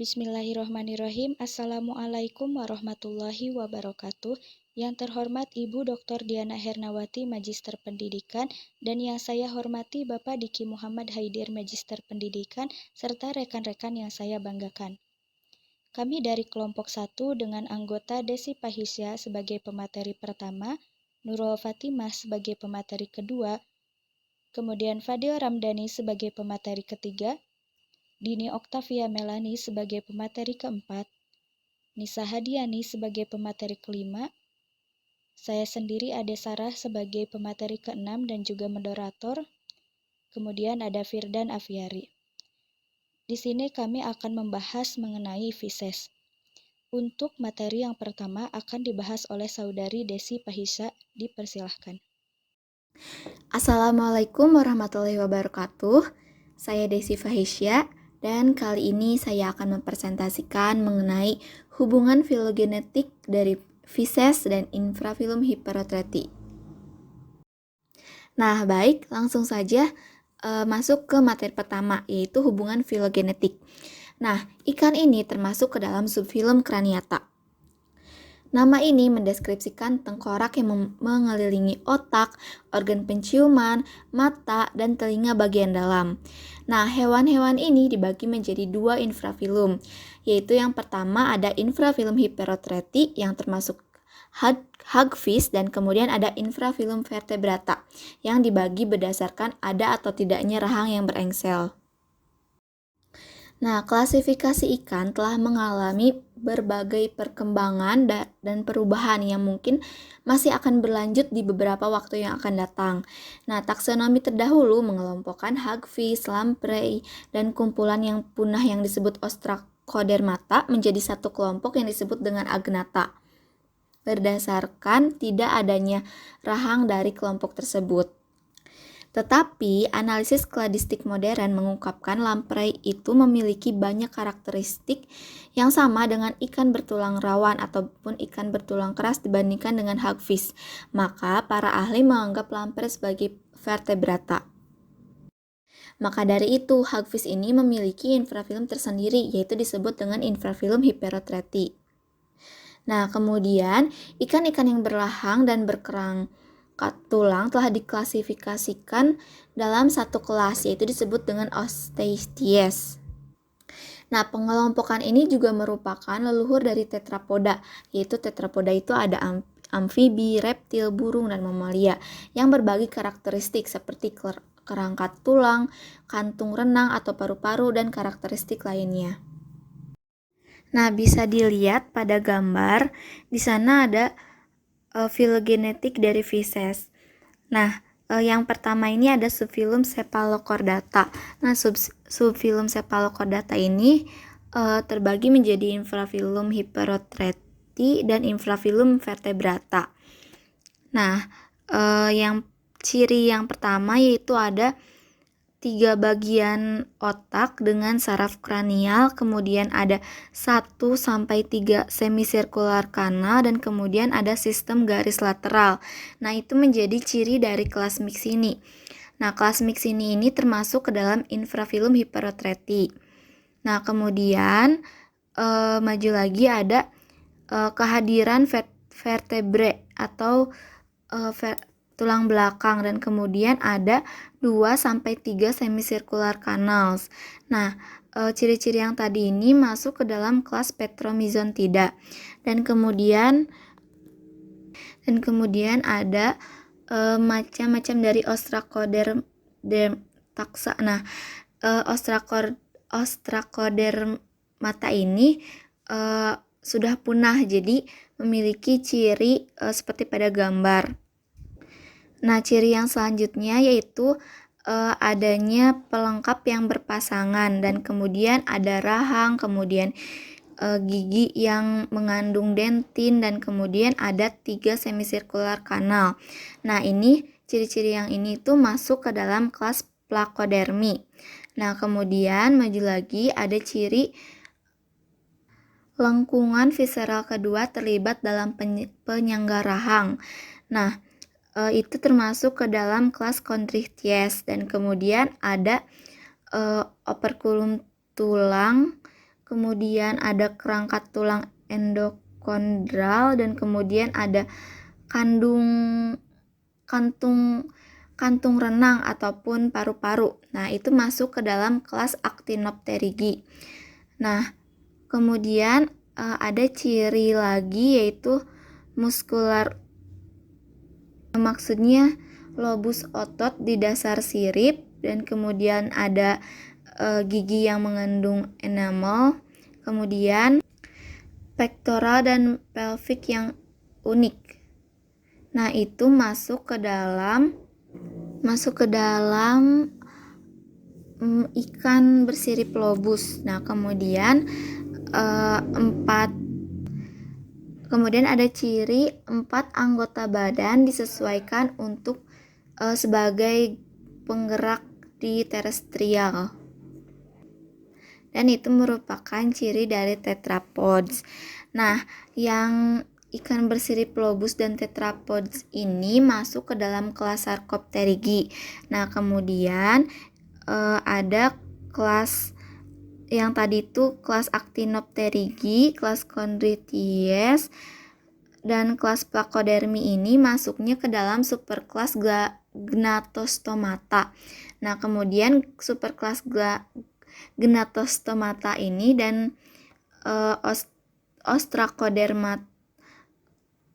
Bismillahirrohmanirrohim. Assalamualaikum warahmatullahi wabarakatuh. Yang terhormat Ibu Dr. Diana Hernawati, Magister Pendidikan, dan yang saya hormati Bapak Diki Muhammad Haidir, Magister Pendidikan, serta rekan-rekan yang saya banggakan. Kami dari kelompok 1 dengan anggota Desi Pahisya sebagai pemateri pertama, Nurul Fatimah sebagai pemateri kedua, kemudian Fadil Ramdhani sebagai pemateri ketiga, Dini Oktavia Melani sebagai pemateri keempat, Nisa Hadiani sebagai pemateri kelima, saya sendiri Ade Sarah sebagai pemateri keenam dan juga moderator, kemudian ada Firdan Afiari. Di sini kami akan membahas mengenai Vises. Untuk materi yang pertama akan dibahas oleh Saudari Desi Pahisa, dipersilahkan. Assalamualaikum warahmatullahi wabarakatuh. Saya Desi Fahisya dan kali ini saya akan mempresentasikan mengenai hubungan filogenetik dari Vises dan infrafilum hiperotreti. Nah, baik, langsung saja masuk ke materi pertama, yaitu hubungan filogenetik. Nah, ikan ini termasuk ke dalam subfilum Craniata. Nama ini mendeskripsikan tengkorak yang mengelilingi otak, organ penciuman, mata, dan telinga bagian dalam. Nah, hewan-hewan ini dibagi menjadi dua infrafilum, yaitu yang pertama ada infrafilum hiperotreti yang termasuk hagfish, dan kemudian ada infrafilum vertebrata yang dibagi berdasarkan ada atau tidaknya rahang yang berengsel. Nah, klasifikasi ikan telah mengalami berbagai perkembangan dan perubahan yang mungkin masih akan berlanjut di beberapa waktu yang akan datang. Nah, taksonomi terdahulu mengelompokkan hagfish, lamprey, dan kumpulan yang punah yang disebut Ostracodermata menjadi satu kelompok yang disebut dengan Agnatha, berdasarkan tidak adanya rahang dari kelompok tersebut. Tetapi, analisis kladistik modern mengungkapkan lamprey itu memiliki banyak karakteristik yang sama dengan ikan bertulang rawan ataupun ikan bertulang keras dibandingkan dengan hagfish. Maka, para ahli menganggap lamprey sebagai vertebrata. Maka dari itu, hagfish ini memiliki infrafilum tersendiri, yaitu disebut dengan infrafilum hiperotreti. Nah, kemudian, ikan-ikan yang berlahang dan berkerang tulang telah diklasifikasikan dalam satu kelas, yaitu disebut dengan Osteichthyes. Nah, pengelompokan ini juga merupakan leluhur dari tetrapoda, yaitu tetrapoda itu ada amfibi, reptil, burung, dan mamalia yang berbagi karakteristik seperti kerangka tulang, kantung renang atau paru-paru, dan karakteristik lainnya. Nah, bisa dilihat pada gambar, di sana ada filogenetik dari Vises. Nah, yang pertama ini ada subfilum Cephalochordata. Nah, subfilum Cephalochordata ini terbagi menjadi infrafilum hiperotreti dan infrafilum vertebrata. Nah, yang ciri yang pertama yaitu ada 3 bagian otak dengan saraf kranial, kemudian ada 1-3 semisirkular kanal, dan kemudian ada sistem garis lateral. Nah, itu menjadi ciri dari kelas Myxini. Nah, kelas Myxini ini termasuk ke dalam infrafilum hiperotreti. Nah, kemudian maju lagi ada kehadiran vertebre atau tulang belakang, dan kemudian ada 2-3 semicircular canals. Nah, ciri-ciri yang tadi ini masuk ke dalam kelas Petromizontida. Dan kemudian ada macam-macam dari Ostracodermata. Nah, Ostracodermata ini sudah punah, jadi memiliki ciri seperti pada gambar. Nah, ciri yang selanjutnya yaitu adanya pelengkap yang berpasangan, dan kemudian ada rahang, kemudian gigi yang mengandung dentin, dan kemudian ada 3 semicircular kanal. Nah, ini ciri-ciri yang ini tuh masuk ke dalam kelas Placodermi. Nah, kemudian maju lagi ada ciri lengkungan visceral kedua terlibat dalam penyangga rahang. Nah, itu termasuk ke dalam kelas Chondrichthyes, dan kemudian ada operculum tulang, kemudian ada kerangka tulang endokondral, dan kemudian ada kantung renang ataupun paru-paru. Nah, itu masuk ke dalam kelas Actinopterygii. Nah, kemudian ada ciri lagi yaitu muskular, maksudnya lobus otot di dasar sirip, dan kemudian ada gigi yang mengandung enamel, kemudian pektoral dan pelvic yang unik. Nah, itu masuk ke dalam ikan bersirip lobus. Nah, kemudian ada ciri 4 anggota badan disesuaikan untuk sebagai penggerak di terestrial. Dan itu merupakan ciri dari tetrapods. Nah, yang ikan bersirip lobus dan tetrapods ini masuk ke dalam kelas Sarcopterygii. Nah, kemudian ada kelas yang tadi itu kelas Actinopterygii, kelas Chondrichthyes, dan kelas Placodermi ini masuknya ke dalam superkelas Gnatostomata. Nah, kemudian superkelas Gnatostomata ini dan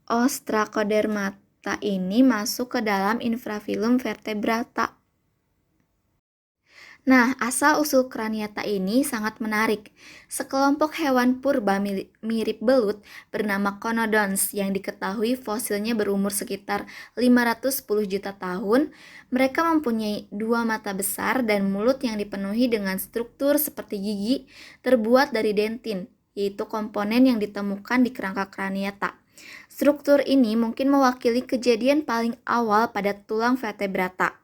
Ostracodermata ini masuk ke dalam infrafilum vertebrata. Nah, asal-usul kraniata ini sangat menarik. Sekelompok hewan purba mirip belut bernama Conodons yang diketahui fosilnya berumur sekitar 510 juta tahun. Mereka mempunyai 2 mata besar dan mulut yang dipenuhi dengan struktur seperti gigi terbuat dari dentin, yaitu komponen yang ditemukan di kerangka kraniata. Struktur ini mungkin mewakili kejadian paling awal pada tulang vertebrata.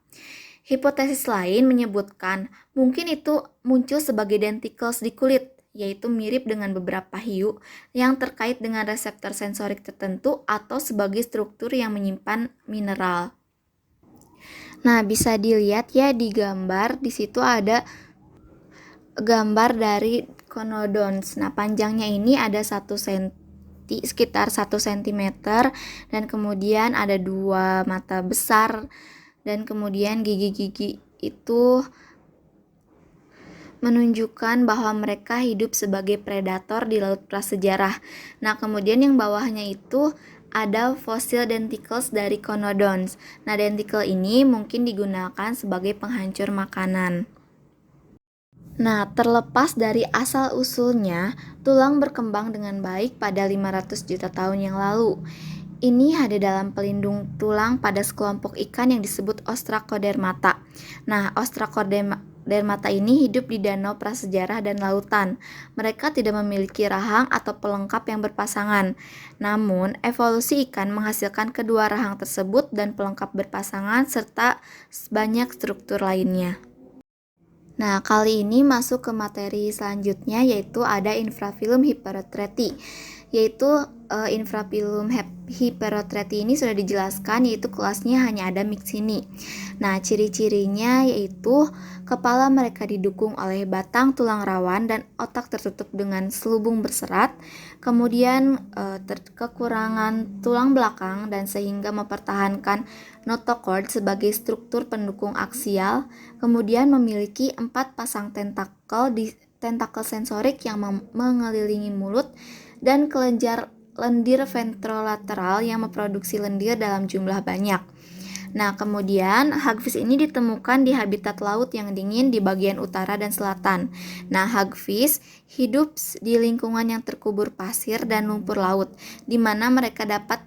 Hipotesis lain menyebutkan mungkin itu muncul sebagai denticles di kulit, yaitu mirip dengan beberapa hiu yang terkait dengan reseptor sensorik tertentu atau sebagai struktur yang menyimpan mineral. Nah, bisa dilihat ya di gambar, di situ ada gambar dari Conodons. Nah, panjangnya ini ada 1 cm, sekitar 1 cm, dan kemudian ada 2 mata besar, dan kemudian gigi-gigi itu menunjukkan bahwa mereka hidup sebagai predator di laut prasejarah. Nah, kemudian yang bawahnya itu ada fosil denticles dari Conodons. Nah, denticle ini mungkin digunakan sebagai penghancur makanan. Nah, terlepas dari asal-usulnya, tulang berkembang dengan baik pada 500 juta tahun yang lalu. Ini ada dalam pelindung tulang pada sekelompok ikan yang disebut Ostracodermata. Nah, Ostracodermata ini hidup di danau prasejarah dan lautan. Mereka tidak memiliki rahang atau pelengkap yang berpasangan. Namun, evolusi ikan menghasilkan kedua rahang tersebut dan pelengkap berpasangan serta banyak struktur lainnya. Nah, kali ini masuk ke materi selanjutnya, yaitu ada infrafilum Hyperotreti. Yaitu infrafilum Hyperotreti ini sudah dijelaskan, yaitu kelasnya hanya ada Myxini. Nah, ciri-cirinya yaitu kepala mereka didukung oleh batang tulang rawan dan otak tertutup dengan selubung berserat, kemudian kekurangan tulang belakang dan sehingga mempertahankan notochord sebagai struktur pendukung aksial, kemudian memiliki 4 pasang tentakel sensorik yang mengelilingi mulut, dan kelenjar lendir ventrolateral yang memproduksi lendir dalam jumlah banyak. Nah, kemudian hagfish ini ditemukan di habitat laut yang dingin di bagian utara dan selatan. Nah, hagfish hidup di lingkungan yang terkubur pasir dan lumpur laut, di mana mereka dapat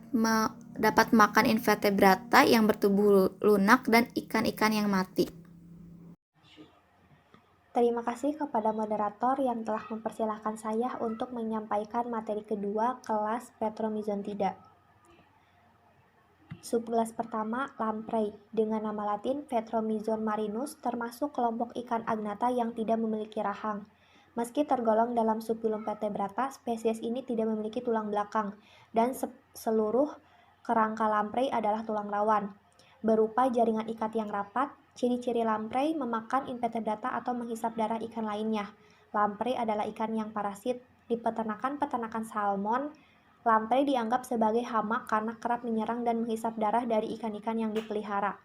makan invertebrata yang bertubuh lunak dan ikan-ikan yang mati. Terima kasih kepada moderator yang telah mempersilahkan saya untuk menyampaikan materi kedua kelas Petromyzontida. Subkelas pertama, lamprey, dengan nama latin Petromyzon marinus, termasuk kelompok ikan agnata yang tidak memiliki rahang. Meski tergolong dalam subfilum vertebrata, spesies ini tidak memiliki tulang belakang, dan seluruh kerangka lamprey adalah tulang rawan. Berupa jaringan ikat yang rapat, ciri-ciri lamprey memakan invertebrata atau menghisap darah ikan lainnya. Lamprey adalah ikan yang parasit. Di peternakan salmon, lamprey dianggap sebagai hama karena kerap menyerang dan menghisap darah dari ikan-ikan yang dipelihara.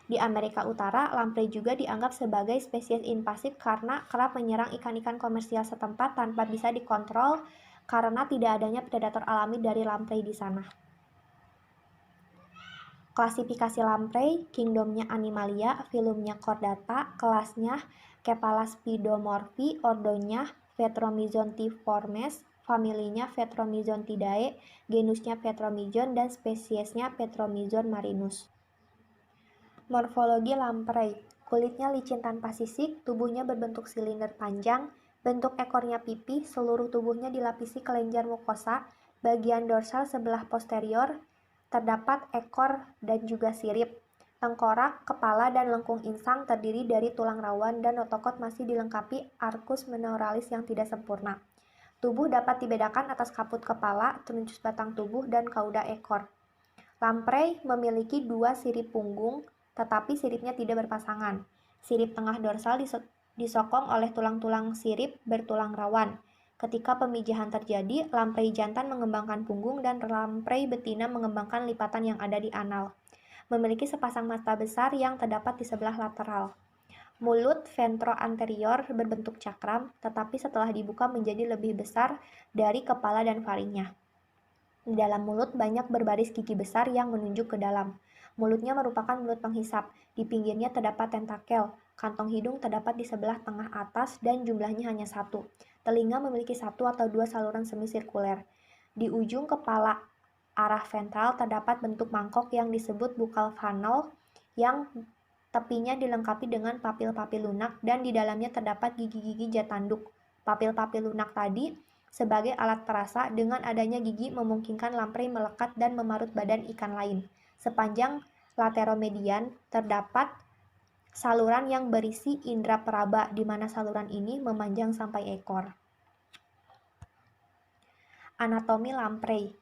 Di Amerika Utara, lamprey juga dianggap sebagai spesies invasif karena kerap menyerang ikan-ikan komersial setempat tanpa bisa dikontrol karena tidak adanya predator alami dari lamprey di sana. Klasifikasi lamprey, kingdomnya Animalia, filumnya Chordata, kelasnya Cephalaspidomorphi, ordonya Vetromyzontiformes, familinya Vetromyzontidae, genusnya Vetromyzon, dan spesiesnya Vetromyzon marinus. Morfologi lamprey, kulitnya licin tanpa sisik, tubuhnya berbentuk silinder panjang, bentuk ekornya pipih, seluruh tubuhnya dilapisi kelenjar mukosa, bagian dorsal sebelah posterior, terdapat ekor dan juga sirip. Tengkorak, kepala, dan lengkung insang terdiri dari tulang rawan dan otokot masih dilengkapi arcus pectoralis yang tidak sempurna. Tubuh dapat dibedakan atas kaput kepala, truncus batang tubuh, dan kauda ekor. Lamprey memiliki 2 sirip punggung, tetapi siripnya tidak berpasangan. Sirip tengah dorsal disokong oleh tulang-tulang sirip bertulang rawan. Ketika pemijahan terjadi, lamprey jantan mengembangkan punggung dan lamprey betina mengembangkan lipatan yang ada di anal. Memiliki sepasang mata besar yang terdapat di sebelah lateral. Mulut ventroanterior berbentuk cakram, tetapi setelah dibuka menjadi lebih besar dari kepala dan faringnya. Di dalam mulut banyak berbaris gigi besar yang menunjuk ke dalam. Mulutnya merupakan mulut penghisap. Di pinggirnya terdapat tentakel. Kantong hidung terdapat di sebelah tengah atas dan jumlahnya hanya 1. Telinga memiliki 1 atau 2 saluran semisirkuler. Di ujung kepala arah ventral terdapat bentuk mangkok yang disebut buccal funnel yang tepinya dilengkapi dengan papil-papil lunak dan di dalamnya terdapat gigi-gigi jat tanduk. Papil-papil lunak tadi sebagai alat perasa, dengan adanya gigi memungkinkan lamprey melekat dan memarut badan ikan lain. Sepanjang lateromedian terdapat saluran yang berisi indera peraba, di mana saluran ini memanjang sampai ekor. Anatomi lamprey.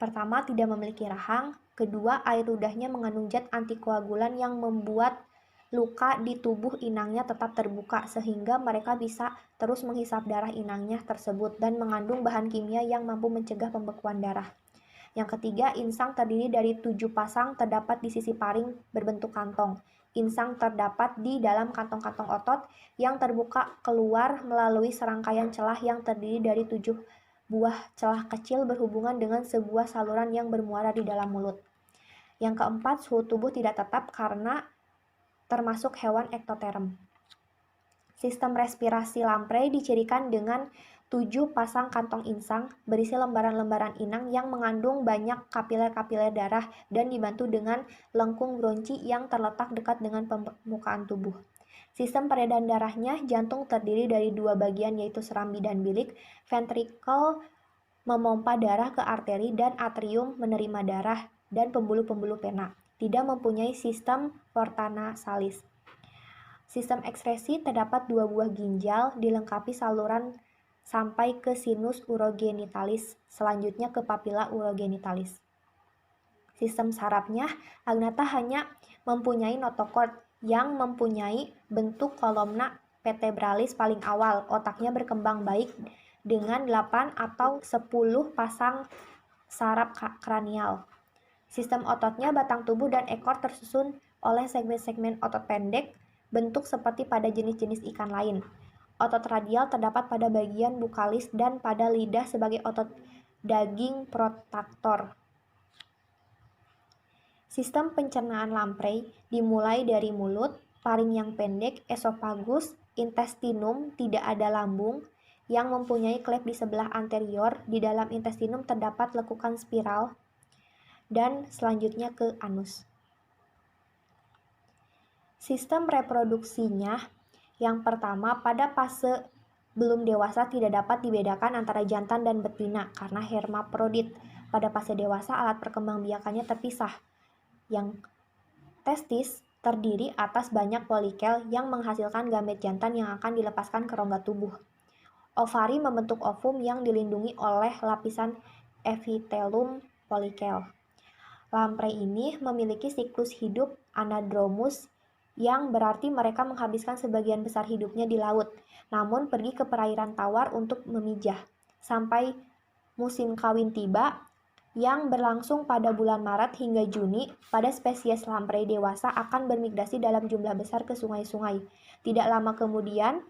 Pertama, tidak memiliki rahang. Kedua, air ludahnya mengandung zat antikoagulan yang membuat luka di tubuh inangnya tetap terbuka sehingga mereka bisa terus menghisap darah inangnya tersebut dan mengandung bahan kimia yang mampu mencegah pembekuan darah. Yang ketiga, insang terdiri dari 7 pasang terdapat di sisi paring berbentuk kantong. Insang terdapat di dalam kantong-kantong otot yang terbuka keluar melalui serangkaian celah yang terdiri dari 7 buah celah kecil berhubungan dengan sebuah saluran yang bermuara di dalam mulut. Yang keempat, suhu tubuh tidak tetap karena termasuk hewan ektoterm. Sistem respirasi lamprey dicirikan dengan 7 pasang kantong insang berisi lembaran-lembaran inang yang mengandung banyak kapiler-kapiler darah dan dibantu dengan lengkung bronchi yang terletak dekat dengan permukaan tubuh. Sistem peredaran darahnya, jantung terdiri dari 2 bagian yaitu serambi dan bilik, ventricle memompa darah ke arteri dan atrium menerima darah dan pembuluh-pembuluh pena. Tidak mempunyai sistem porta nasalis. Sistem ekskresi terdapat 2 buah ginjal dilengkapi saluran sampai ke sinus urogenitalis, selanjutnya ke papilla urogenitalis. Sistem sarafnya, Agnatha hanya mempunyai notochord yang mempunyai bentuk kolomna vertebralis paling awal. Otaknya berkembang baik dengan 8 atau 10 pasang saraf kranial. Sistem ototnya, batang tubuh dan ekor tersusun oleh segmen-segmen otot pendek, bentuk seperti pada jenis-jenis ikan lain. Otot radial terdapat pada bagian bukalis dan pada lidah sebagai otot daging protraktor. Sistem pencernaan lamprey dimulai dari mulut, paring yang pendek, esofagus, intestinum, tidak ada lambung, yang mempunyai klep di sebelah anterior. Di dalam intestinum terdapat lekukan spiral, dan selanjutnya ke anus. Sistem reproduksinya, yang pertama, pada fase belum dewasa tidak dapat dibedakan antara jantan dan betina karena hermaprodit. Pada fase dewasa alat perkembangbiakannya terpisah. Yang testis terdiri atas banyak folikel yang menghasilkan gamet jantan yang akan dilepaskan ke rongga tubuh. Ovari membentuk ovum yang dilindungi oleh lapisan epitelum folikel. Lamprey ini memiliki siklus hidup anadromus yang berarti mereka menghabiskan sebagian besar hidupnya di laut, namun pergi ke perairan tawar untuk memijah. Sampai musim kawin tiba, yang berlangsung pada bulan Maret hingga Juni, pada spesies lamprey dewasa akan bermigrasi dalam jumlah besar ke sungai-sungai. Tidak lama kemudian,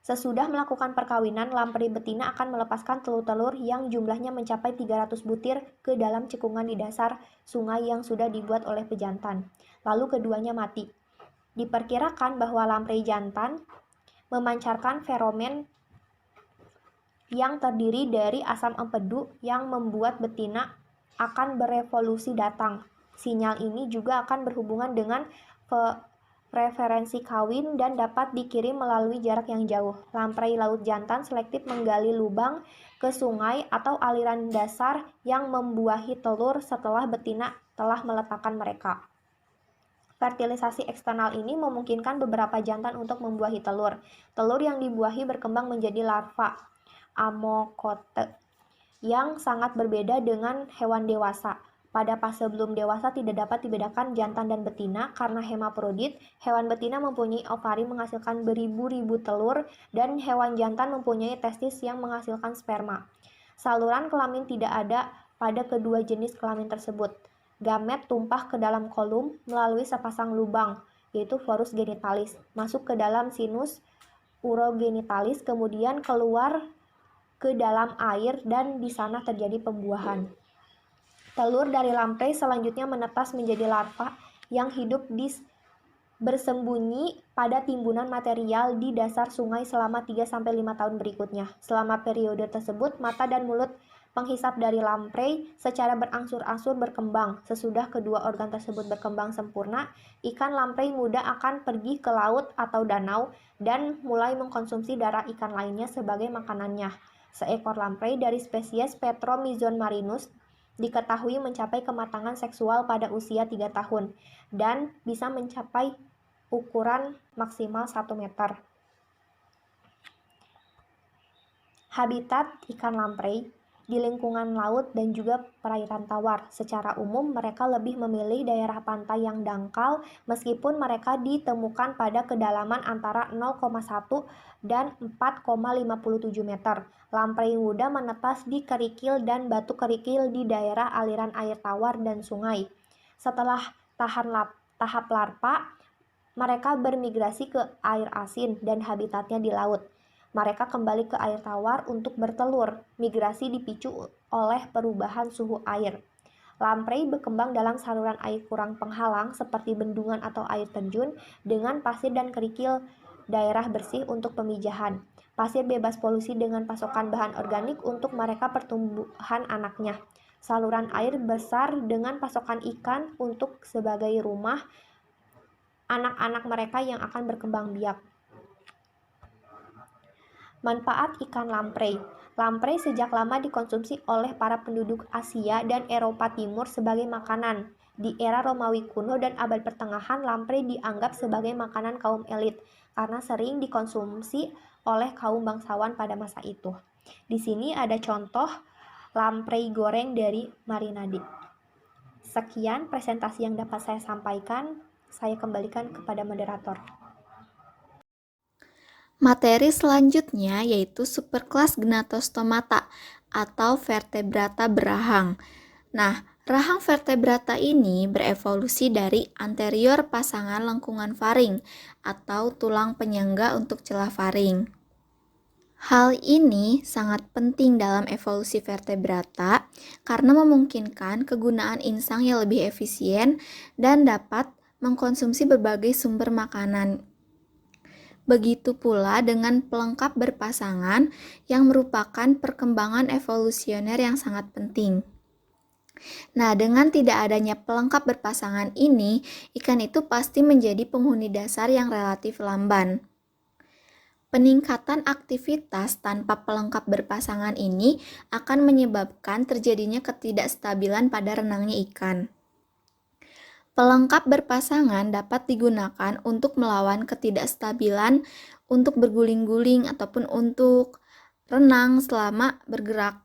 sesudah melakukan perkawinan, lamprey betina akan melepaskan telur-telur yang jumlahnya mencapai 300 butir ke dalam cekungan di dasar sungai yang sudah dibuat oleh pejantan. Lalu keduanya mati. Diperkirakan bahwa lamprey jantan memancarkan feromen yang terdiri dari asam empedu yang membuat betina akan berevolusi datang. Sinyal ini juga akan berhubungan dengan preferensi kawin dan dapat dikirim melalui jarak yang jauh. Lamprey laut jantan selektif menggali lubang ke sungai atau aliran dasar yang membuahi telur setelah betina telah meletakkan mereka. Fertilisasi eksternal ini memungkinkan beberapa jantan untuk membuahi telur. Telur yang dibuahi berkembang menjadi larva amokote yang sangat berbeda dengan hewan dewasa. Pada fase belum dewasa tidak dapat dibedakan jantan dan betina karena hemaprodit. Hewan betina mempunyai ovari menghasilkan beribu-ribu telur dan hewan jantan mempunyai testis yang menghasilkan sperma. Saluran kelamin tidak ada pada kedua jenis kelamin tersebut. Gamet tumpah ke dalam kolum melalui sepasang lubang, yaitu forus genitalis, masuk ke dalam sinus urogenitalis, kemudian keluar ke dalam air dan di sana terjadi pembuahan. Telur dari lamprey selanjutnya menetas menjadi larva yang hidup bersembunyi pada timbunan material di dasar sungai selama 3-5 tahun berikutnya. Selama periode tersebut, mata dan mulut penghisap dari lamprey secara berangsur-angsur berkembang. Sesudah kedua organ tersebut berkembang sempurna, ikan lamprey muda akan pergi ke laut atau danau dan mulai mengkonsumsi darah ikan lainnya sebagai makanannya. Seekor lamprey dari spesies Petromyzon marinus diketahui mencapai kematangan seksual pada usia 3 tahun dan bisa mencapai ukuran maksimal 1 meter. Habitat ikan lamprey di lingkungan laut dan juga perairan tawar. Secara umum, mereka lebih memilih daerah pantai yang dangkal meskipun mereka ditemukan pada kedalaman antara 0,1 dan 4,57 meter. Lamprey muda menetas di kerikil dan batu kerikil di daerah aliran air tawar dan sungai. Setelah tahap larva, mereka bermigrasi ke air asin dan habitatnya di laut. Mereka kembali ke air tawar untuk bertelur. Migrasi dipicu oleh perubahan suhu air. Lamprey berkembang dalam saluran air kurang penghalang seperti bendungan atau air terjun dengan pasir dan kerikil daerah bersih untuk pemijahan. Pasir bebas polusi dengan pasokan bahan organik untuk mereka pertumbuhan anaknya. Saluran air besar dengan pasokan ikan untuk sebagai rumah anak-anak mereka yang akan berkembang biak. Manfaat ikan lamprey. Lamprey sejak lama dikonsumsi oleh para penduduk Asia dan Eropa Timur sebagai makanan. Di era Romawi kuno dan abad pertengahan, lamprey dianggap sebagai makanan kaum elit karena sering dikonsumsi oleh kaum bangsawan pada masa itu. Di sini ada contoh lamprey goreng dari marinade. Sekian presentasi yang dapat saya sampaikan. Saya kembalikan kepada moderator. Materi selanjutnya yaitu superkelas Gnatostomata atau vertebrata berahang. Nah, rahang vertebrata ini berevolusi dari anterior pasangan lengkungan faring atau tulang penyangga untuk celah faring. Hal ini sangat penting dalam evolusi vertebrata karena memungkinkan kegunaan insang yang lebih efisien dan dapat mengkonsumsi berbagai sumber makanan. Begitu pula dengan pelengkap berpasangan yang merupakan perkembangan evolusioner yang sangat penting. Nah, dengan tidak adanya pelengkap berpasangan ini, ikan itu pasti menjadi penghuni dasar yang relatif lamban. Peningkatan aktivitas tanpa pelengkap berpasangan ini akan menyebabkan terjadinya ketidakstabilan pada renangnya ikan. Pelengkap berpasangan dapat digunakan untuk melawan ketidakstabilan, untuk berguling-guling ataupun untuk renang selama bergerak.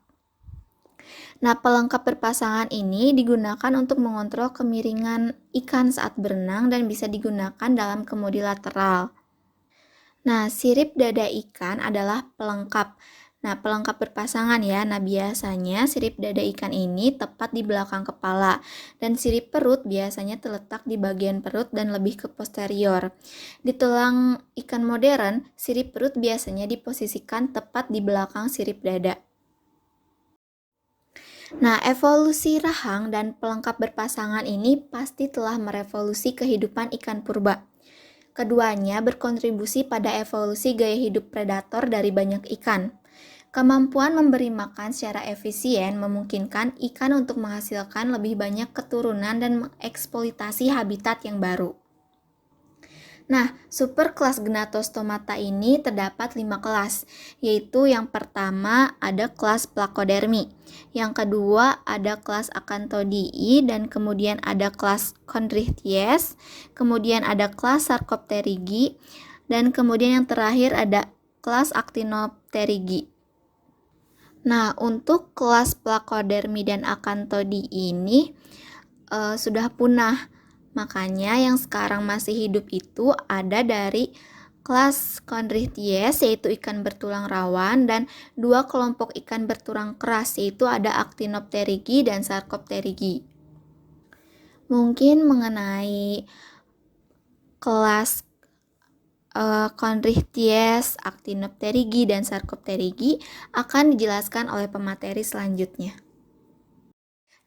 Nah, pelengkap berpasangan ini digunakan untuk mengontrol kemiringan ikan saat berenang dan bisa digunakan dalam kemudi lateral. Nah, sirip dada ikan adalah pelengkap. Nah, pelengkap berpasangan ya. Nah, biasanya sirip dada ikan ini tepat di belakang kepala dan sirip perut biasanya terletak di bagian perut dan lebih ke posterior. Di tulang ikan modern, sirip perut biasanya diposisikan tepat di belakang sirip dada. Nah, evolusi rahang dan pelengkap berpasangan ini pasti telah merevolusi kehidupan ikan purba. Keduanya berkontribusi pada evolusi gaya hidup predator dari banyak ikan. Kemampuan memberi makan secara efisien memungkinkan ikan untuk menghasilkan lebih banyak keturunan dan mengeksploitasi habitat yang baru. Nah, superkelas Gnatostomata ini terdapat 5 kelas, yaitu yang pertama ada kelas Placodermi, yang kedua ada kelas Acanthodii, dan kemudian ada kelas Chondrichthyes, kemudian ada kelas Sarcopterigi, dan kemudian yang terakhir ada kelas Actinopterigi. Nah, untuk kelas Placodermi dan Acanthodii ini sudah punah. Makanya yang sekarang masih hidup itu ada dari kelas Chondrichthyes, yaitu ikan bertulang rawan, dan 2 kelompok ikan bertulang keras, yaitu ada Actinopterigi dan Sarcopterigi. Mungkin mengenai kelas Chondrichthyes, Actinopterigi, dan Sarcopterigi akan dijelaskan oleh pemateri selanjutnya.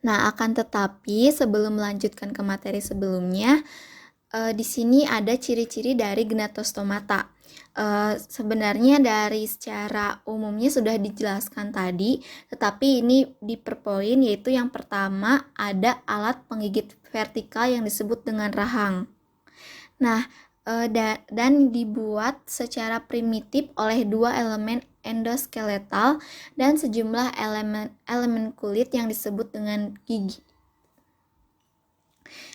Nah, akan tetapi sebelum melanjutkan ke materi sebelumnya, di sini ada ciri-ciri dari Gnatostomata. Sebenarnya dari secara umumnya sudah dijelaskan tadi, tetapi ini diperpoin, yaitu yang pertama ada alat penggigit vertikal yang disebut dengan rahang. Nah, dan dibuat secara primitif oleh 2 elemen endoskeletal dan sejumlah elemen kulit yang disebut dengan gigi.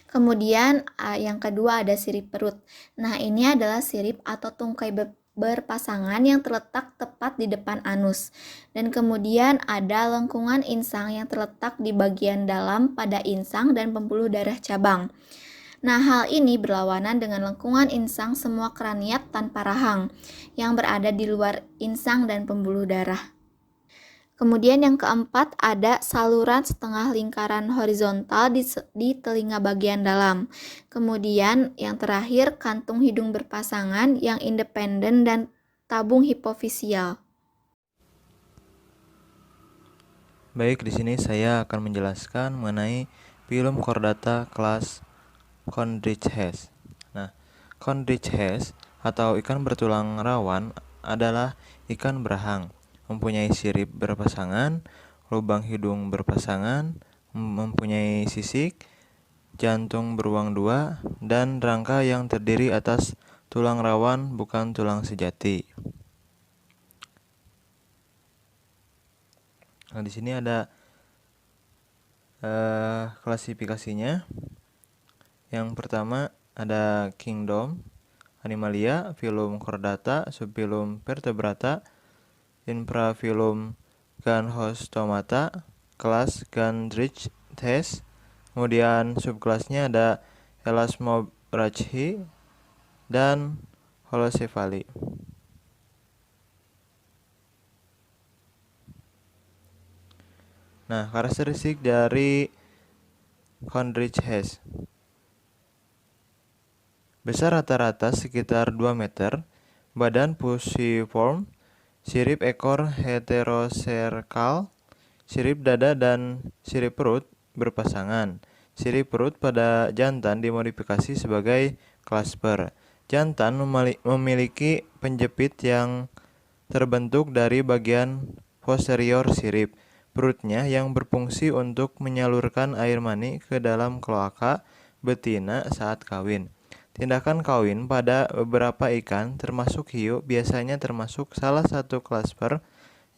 Kemudian yang kedua ada sirip perut. Nah, ini adalah sirip atau tungkai berpasangan yang terletak tepat di depan anus. Dan kemudian ada lengkungan insang yang terletak di bagian dalam pada insang dan pembuluh darah cabang. Nah, hal ini berlawanan dengan lengkungan insang semua kraniat tanpa rahang yang berada di luar insang dan pembuluh darah. Kemudian yang keempat ada saluran setengah lingkaran horizontal di telinga bagian dalam. Kemudian yang terakhir kantung hidung berpasangan yang independen dan tabung hipofisial. Baik, di sini saya akan menjelaskan mengenai phylum Chordata kelas Chondrichthyes. Nah, Chondrichthyes atau ikan bertulang rawan adalah ikan berahang, mempunyai sirip berpasangan, lubang hidung berpasangan, mempunyai sisik, jantung beruang 2, dan rangka yang terdiri atas tulang rawan bukan tulang sejati. Nah, di sini ada klasifikasinya. Yang pertama ada Kingdom Animalia, phylum Chordata, subphylum Vertebrata, infraphylum Gantostomata, kelas Chondrichthyes. Kemudian subkelasnya ada Elasmobrachii dan Holocephali. Nah, karakteristik dari Chondrichthyes. Besar rata-rata sekitar 2 meter, badan fusiform, sirip ekor heteroserkal, sirip dada dan sirip perut berpasangan. Sirip perut pada jantan dimodifikasi sebagai clasper. Jantan memiliki penjepit yang terbentuk dari bagian posterior sirip perutnya yang berfungsi untuk menyalurkan air mani ke dalam kloaka betina saat kawin. Tindakan kawin pada beberapa ikan, termasuk hiu, biasanya termasuk salah satu clasper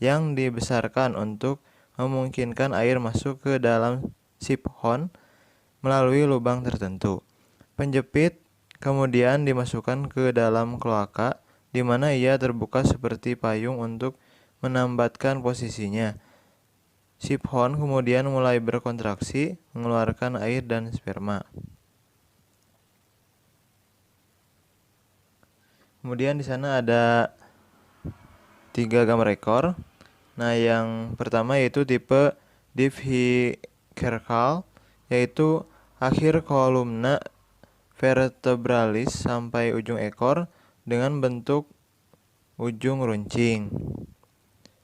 yang dibesarkan untuk memungkinkan air masuk ke dalam siphon melalui lubang tertentu. Penjepit kemudian dimasukkan ke dalam kloaka, di mana ia terbuka seperti payung untuk menambatkan posisinya. Siphon kemudian mulai berkontraksi, mengeluarkan air dan sperma. Kemudian di sana ada 3 gambar ekor. Nah, yang pertama yaitu tipe Diphycercal, yaitu akhir kolumna vertebralis sampai ujung ekor dengan bentuk ujung runcing.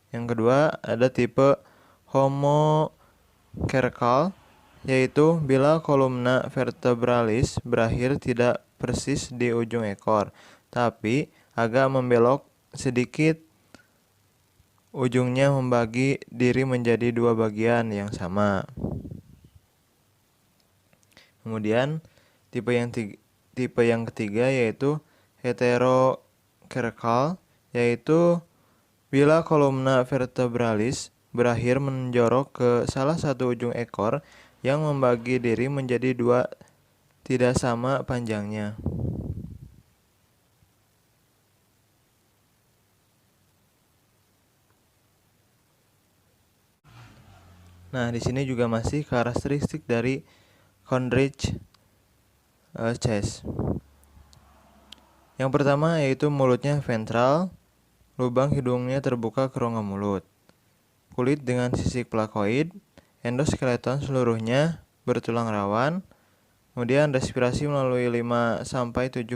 Yang kedua ada tipe Homocercal, yaitu bila kolumna vertebralis berakhir tidak persis di ujung ekor, tapi agak membelok sedikit. Ujungnya membagi diri menjadi 2 bagian yang sama. Kemudian tipe yang ketiga yaitu heterocercal, yaitu bila kolumna vertebralis berakhir menjorok ke salah satu ujung ekor yang membagi diri menjadi 2 tidak sama panjangnya. Nah, di sini juga masih karakteristik dari Chondrich chest. Yang pertama yaitu mulutnya ventral, lubang hidungnya terbuka ke rongga mulut. Kulit dengan sisik plakoid, endoskeleton seluruhnya bertulang rawan. Kemudian respirasi melalui 5-7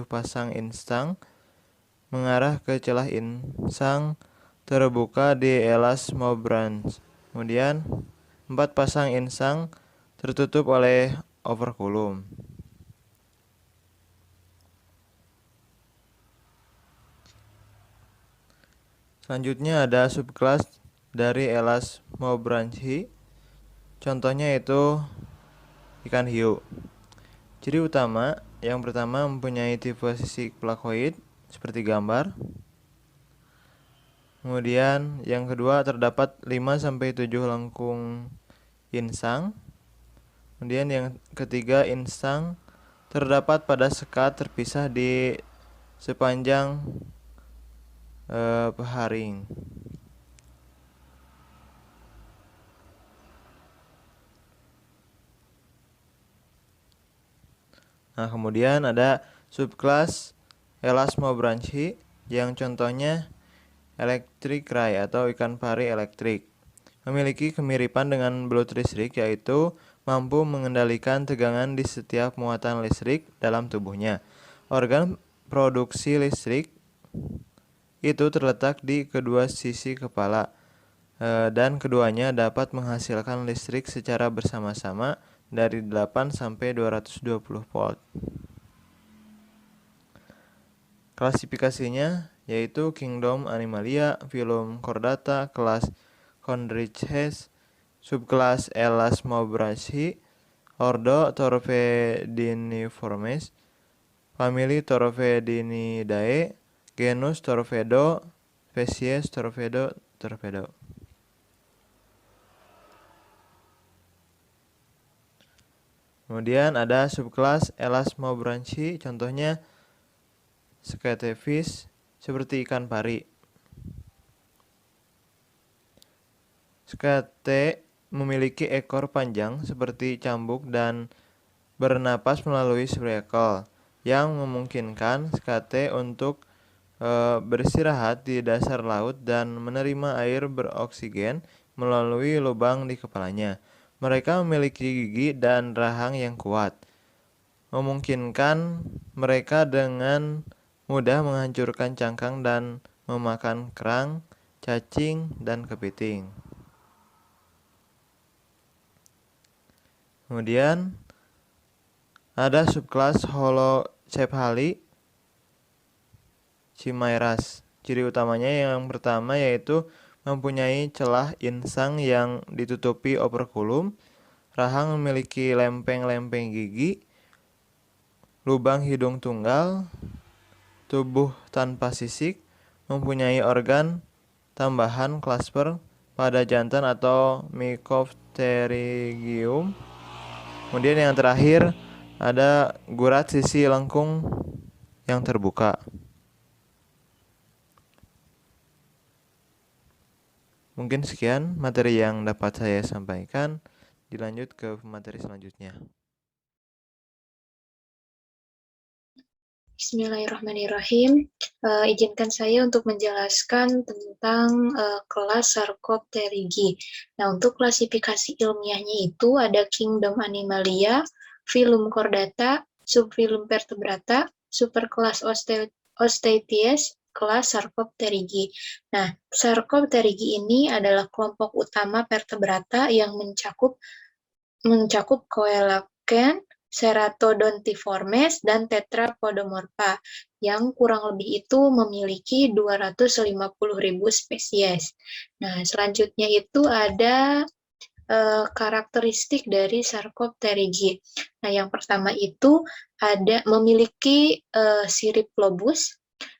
pasang insang mengarah ke celah insang terbuka di elasmobrans. Kemudian 4 pasang insang tertutup oleh operculum. Selanjutnya ada subkelas dari Elasmobranchi. Contohnya itu ikan hiu. Ciri utama yang pertama mempunyai tipe sisik plakoid seperti gambar. Kemudian yang kedua terdapat 5-7 lengkung insang. Kemudian yang ketiga, insang terdapat pada sekat terpisah di sepanjang peharing. Nah, kemudian ada subkelas Elasmobranchi yang contohnya electric ray atau ikan pari elektrik. Memiliki kemiripan dengan belut listrik, yaitu mampu mengendalikan tegangan di setiap muatan listrik dalam tubuhnya. Organ produksi listrik itu terletak di kedua sisi kepala, dan keduanya dapat menghasilkan listrik secara bersama-sama dari 8 sampai 220 volt. Klasifikasinya yaitu Kingdom Animalia, Phylum Chordata, kelas Chondrichthyes, subkelas Elasmobranchi, ordo Torpediniformes, famili Torpedinidae, genus Torpedo, spesies Torpedo. Kemudian ada subkelas Elasmobranchi, contohnya Scatefish, seperti ikan pari. Scate memiliki ekor panjang seperti cambuk dan bernapas melalui sprekel, yang memungkinkan Scate untuk beristirahat di dasar laut dan menerima air beroksigen melalui lubang di kepalanya. Mereka memiliki gigi dan rahang yang kuat, memungkinkan mereka dengan mudah menghancurkan cangkang dan memakan kerang, cacing, dan kepiting. Kemudian ada subkelas Holocephali Chimairas. Ciri utamanya yang pertama yaitu mempunyai celah insang yang ditutupi operculum, rahang memiliki lempeng-lempeng gigi, lubang hidung tunggal, tubuh tanpa sisik, mempunyai organ tambahan clasper pada jantan atau mycopterygium. Kemudian yang terakhir ada gurat sisi lengkung yang terbuka. Mungkin sekian materi yang dapat saya sampaikan. Dilanjut ke materi selanjutnya. Bismillahirrahmanirrahim. Izinkan saya untuk menjelaskan tentang kelas Sarcopterygi. Nah, untuk klasifikasi ilmiahnya itu ada Kingdom Animalia, Phylum Chordata, Subphylum Vertebrata, Superkelas Osteichthyes, kelas Sarcopterygi. Nah, Sarcopterygi ini adalah kelompok utama vertebrata yang mencakup Coelacanth, Ceratodontiformes, dan Tetrapodomorpha, yang kurang lebih itu memiliki 250.000 spesies. Nah, selanjutnya itu ada karakteristik dari Sarcopterygi. Nah, yang pertama itu ada memiliki sirip lobus,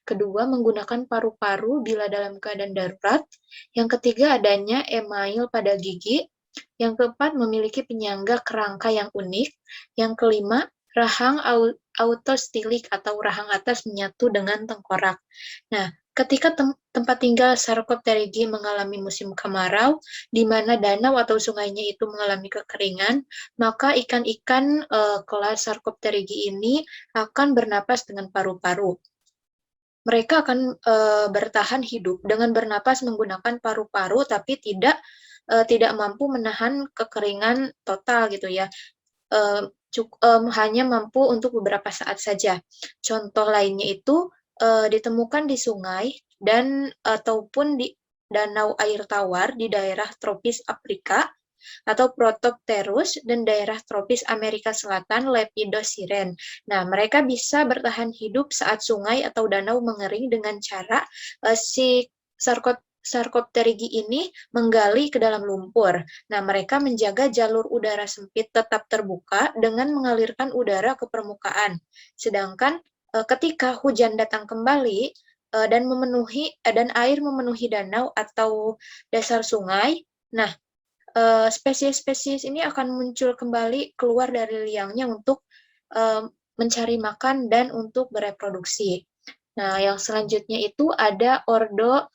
kedua menggunakan paru-paru bila dalam keadaan darurat, yang ketiga adanya email pada gigi, yang keempat memiliki penyangga kerangka yang unik, yang kelima rahang autostilik atau rahang atas menyatu dengan tengkorak. Nah, ketika tempat tinggal Sarcopterygi mengalami musim kemarau, di mana danau atau sungainya itu mengalami kekeringan, maka ikan-ikan kelas Sarcopterygi ini akan bernapas dengan paru-paru. Mereka akan bertahan hidup dengan bernapas menggunakan paru-paru, tapi tidak mampu menahan kekeringan total gitu ya. Hanya mampu untuk beberapa saat saja. Contoh lainnya itu ditemukan di sungai dan ataupun di danau air tawar di daerah tropis Afrika atau Protopterus dan daerah tropis Amerika Selatan Lepidosiren. Nah, mereka bisa bertahan hidup saat sungai atau danau mengering dengan cara si Sarcopterygi ini menggali ke dalam lumpur. Nah, mereka menjaga jalur udara sempit tetap terbuka dengan mengalirkan udara ke permukaan. Sedangkan ketika hujan datang kembali dan air memenuhi danau atau dasar sungai, nah spesies-spesies ini akan muncul kembali keluar dari liangnya untuk mencari makan dan untuk bereproduksi. Nah, yang selanjutnya itu ada ordo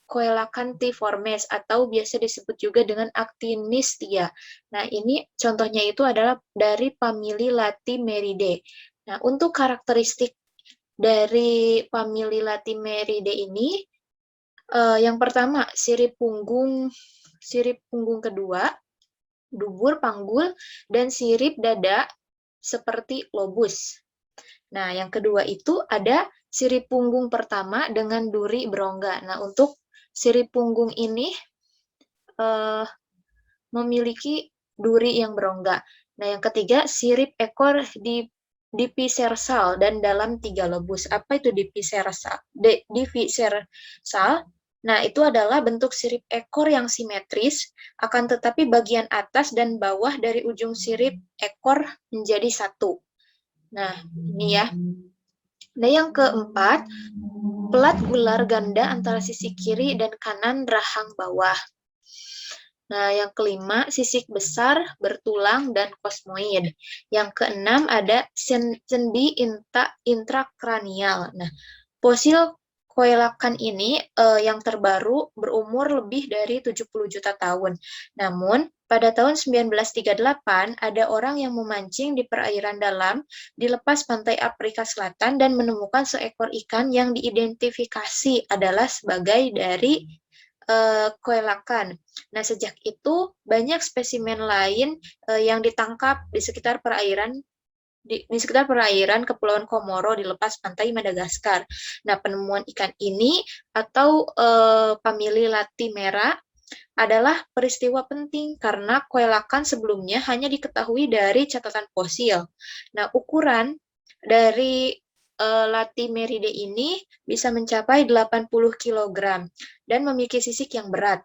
Coelacantiformes atau biasa disebut juga dengan Actinistia. Nah, ini contohnya itu adalah dari famili Latimeridae. Nah, untuk karakteristik dari famili Latimeridae ini, yang pertama, sirip punggung kedua, dubur panggul, dan sirip dada seperti lobus. Nah, yang kedua itu ada sirip punggung pertama dengan duri berongga. Nah, untuk sirip punggung ini memiliki duri yang berongga. Nah, yang ketiga, sirip ekor dipisersal dan dalam 3 lobus. Apa itu dipisersal? Nah, itu adalah bentuk sirip ekor yang simetris, akan tetapi bagian atas dan bawah dari ujung sirip ekor menjadi satu. Nah, ini ya. Nah, yang keempat, pelat gular ganda antara sisi kiri dan kanan rahang bawah. Nah, yang kelima, sisik besar, bertulang, dan kosmoid. Yang keenam, ada sendi intrakranial. Nah, fosil Coelacanth ini yang terbaru berumur lebih dari 70 juta tahun. Namun, pada tahun 1938, ada orang yang memancing di perairan dalam di lepas pantai Afrika Selatan dan menemukan seekor ikan yang diidentifikasi adalah sebagai dari Coelacanth. Nah, sejak itu banyak spesimen lain yang ditangkap di sekitar perairan Kepulauan Komoro di lepas pantai Madagaskar. Nah, penemuan ikan ini atau famili Latimera adalah peristiwa penting karena Coelacanth sebelumnya hanya diketahui dari catatan fosil. Nah, ukuran dari Latimeridae ini bisa mencapai 80 kg dan memiliki sisik yang berat.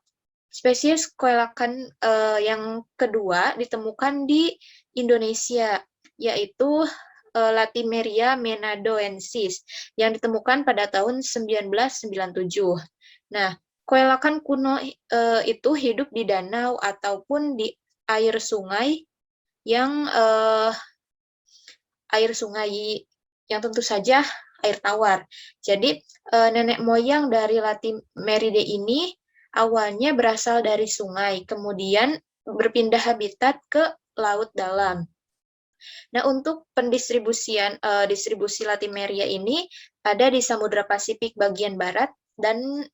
Spesies Coelacanth yang kedua ditemukan di Indonesia, yaitu Latimeria menadoensis yang ditemukan pada tahun 1997. Nah, Coelacanth kuno itu hidup di danau ataupun di air sungai yang tentu saja air tawar. Jadi nenek moyang dari Latimeridae ini awalnya berasal dari sungai, kemudian berpindah habitat ke laut dalam. Nah, untuk distribusi Latimeria ini ada di Samudra Pasifik bagian barat dan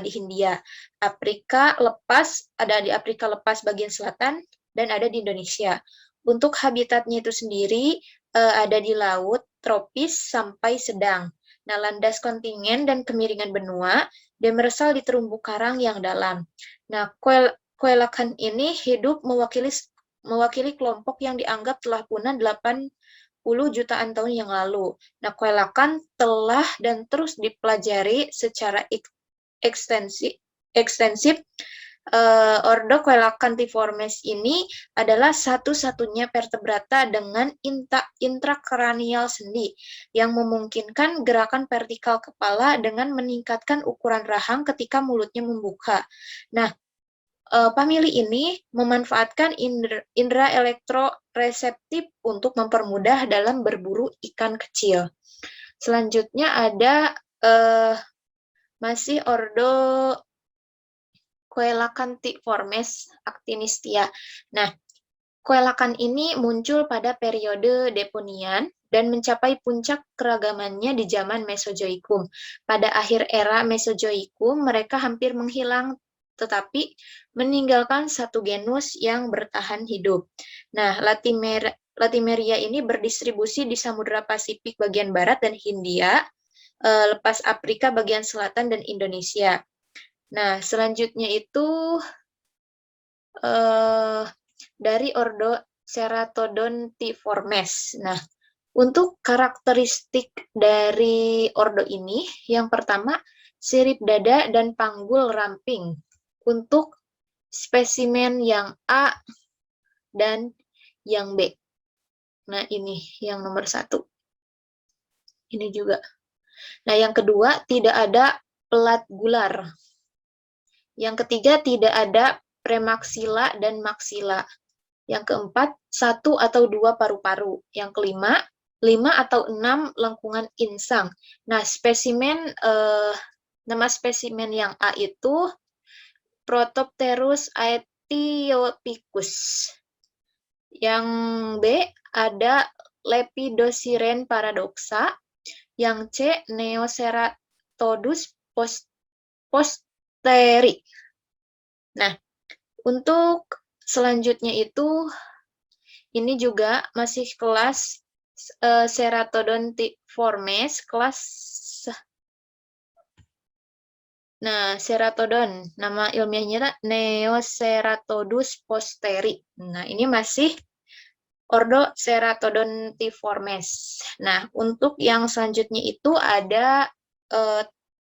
di Hindia. Ada di Afrika lepas bagian selatan dan ada di Indonesia. Untuk habitatnya itu sendiri ada di laut, tropis sampai sedang. Nah, landas kontingen dan kemiringan benua demersal di terumbu karang yang dalam. Nah, koelakan ini hidup mewakili kelompok yang dianggap telah punah 80 jutaan tahun yang lalu. Nah, koelakan telah dan terus dipelajari secara ekstensif. Ordo Coelacantiformes ini adalah satu-satunya vertebrata dengan intrakranial sendi yang memungkinkan gerakan vertikal kepala dengan meningkatkan ukuran rahang ketika mulutnya membuka. Nah, famili ini memanfaatkan indera elektroreseptif untuk mempermudah dalam berburu ikan kecil. Selanjutnya ada masih ordo Coelacantiformes actinistia. Nah, koelakan ini muncul pada periode Devonian dan mencapai puncak keragamannya di zaman Mesozoikum. Pada akhir era Mesozoikum, mereka hampir menghilang, tetapi meninggalkan satu genus yang bertahan hidup. Nah, Latimeria ini berdistribusi di Samudra Pasifik bagian barat dan Hindia, lepas Afrika bagian selatan dan Indonesia. Nah, selanjutnya itu dari ordo Ceratodontiformes. Nah, untuk karakteristik dari ordo ini, yang pertama, sirip dada dan panggul ramping. Untuk spesimen yang A dan yang B. Nah, ini yang nomor 1. Ini juga. Nah, yang kedua, tidak ada pelat gular. Yang ketiga, tidak ada premaksila dan maksila. Yang keempat, 1 atau 2 paru-paru. Yang kelima, 5 atau 6 lengkungan insang. Nah, nama spesimen yang A itu Protopterus aethiopicus. Yang B ada Lepidosiren paradoxa. Yang C Neoceratodus posteri. Nah, untuk selanjutnya itu ini juga masih kelas Ceratodontiformes, kelas Ceratodon, nama ilmiahnya Neoceratodus posteri. Nah, ini masih ordo Ceratodontiformes. Nah, untuk yang selanjutnya itu ada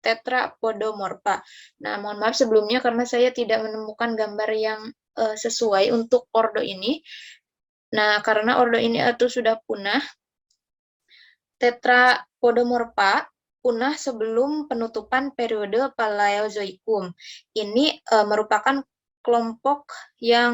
Tetrapodomorpha. Nah, mohon maaf sebelumnya karena saya tidak menemukan gambar yang sesuai untuk ordo ini. Nah, karena ordo ini itu sudah punah, Tetrapodomorpha punah sebelum penutupan periode Paleozoikum. Ini merupakan kelompok yang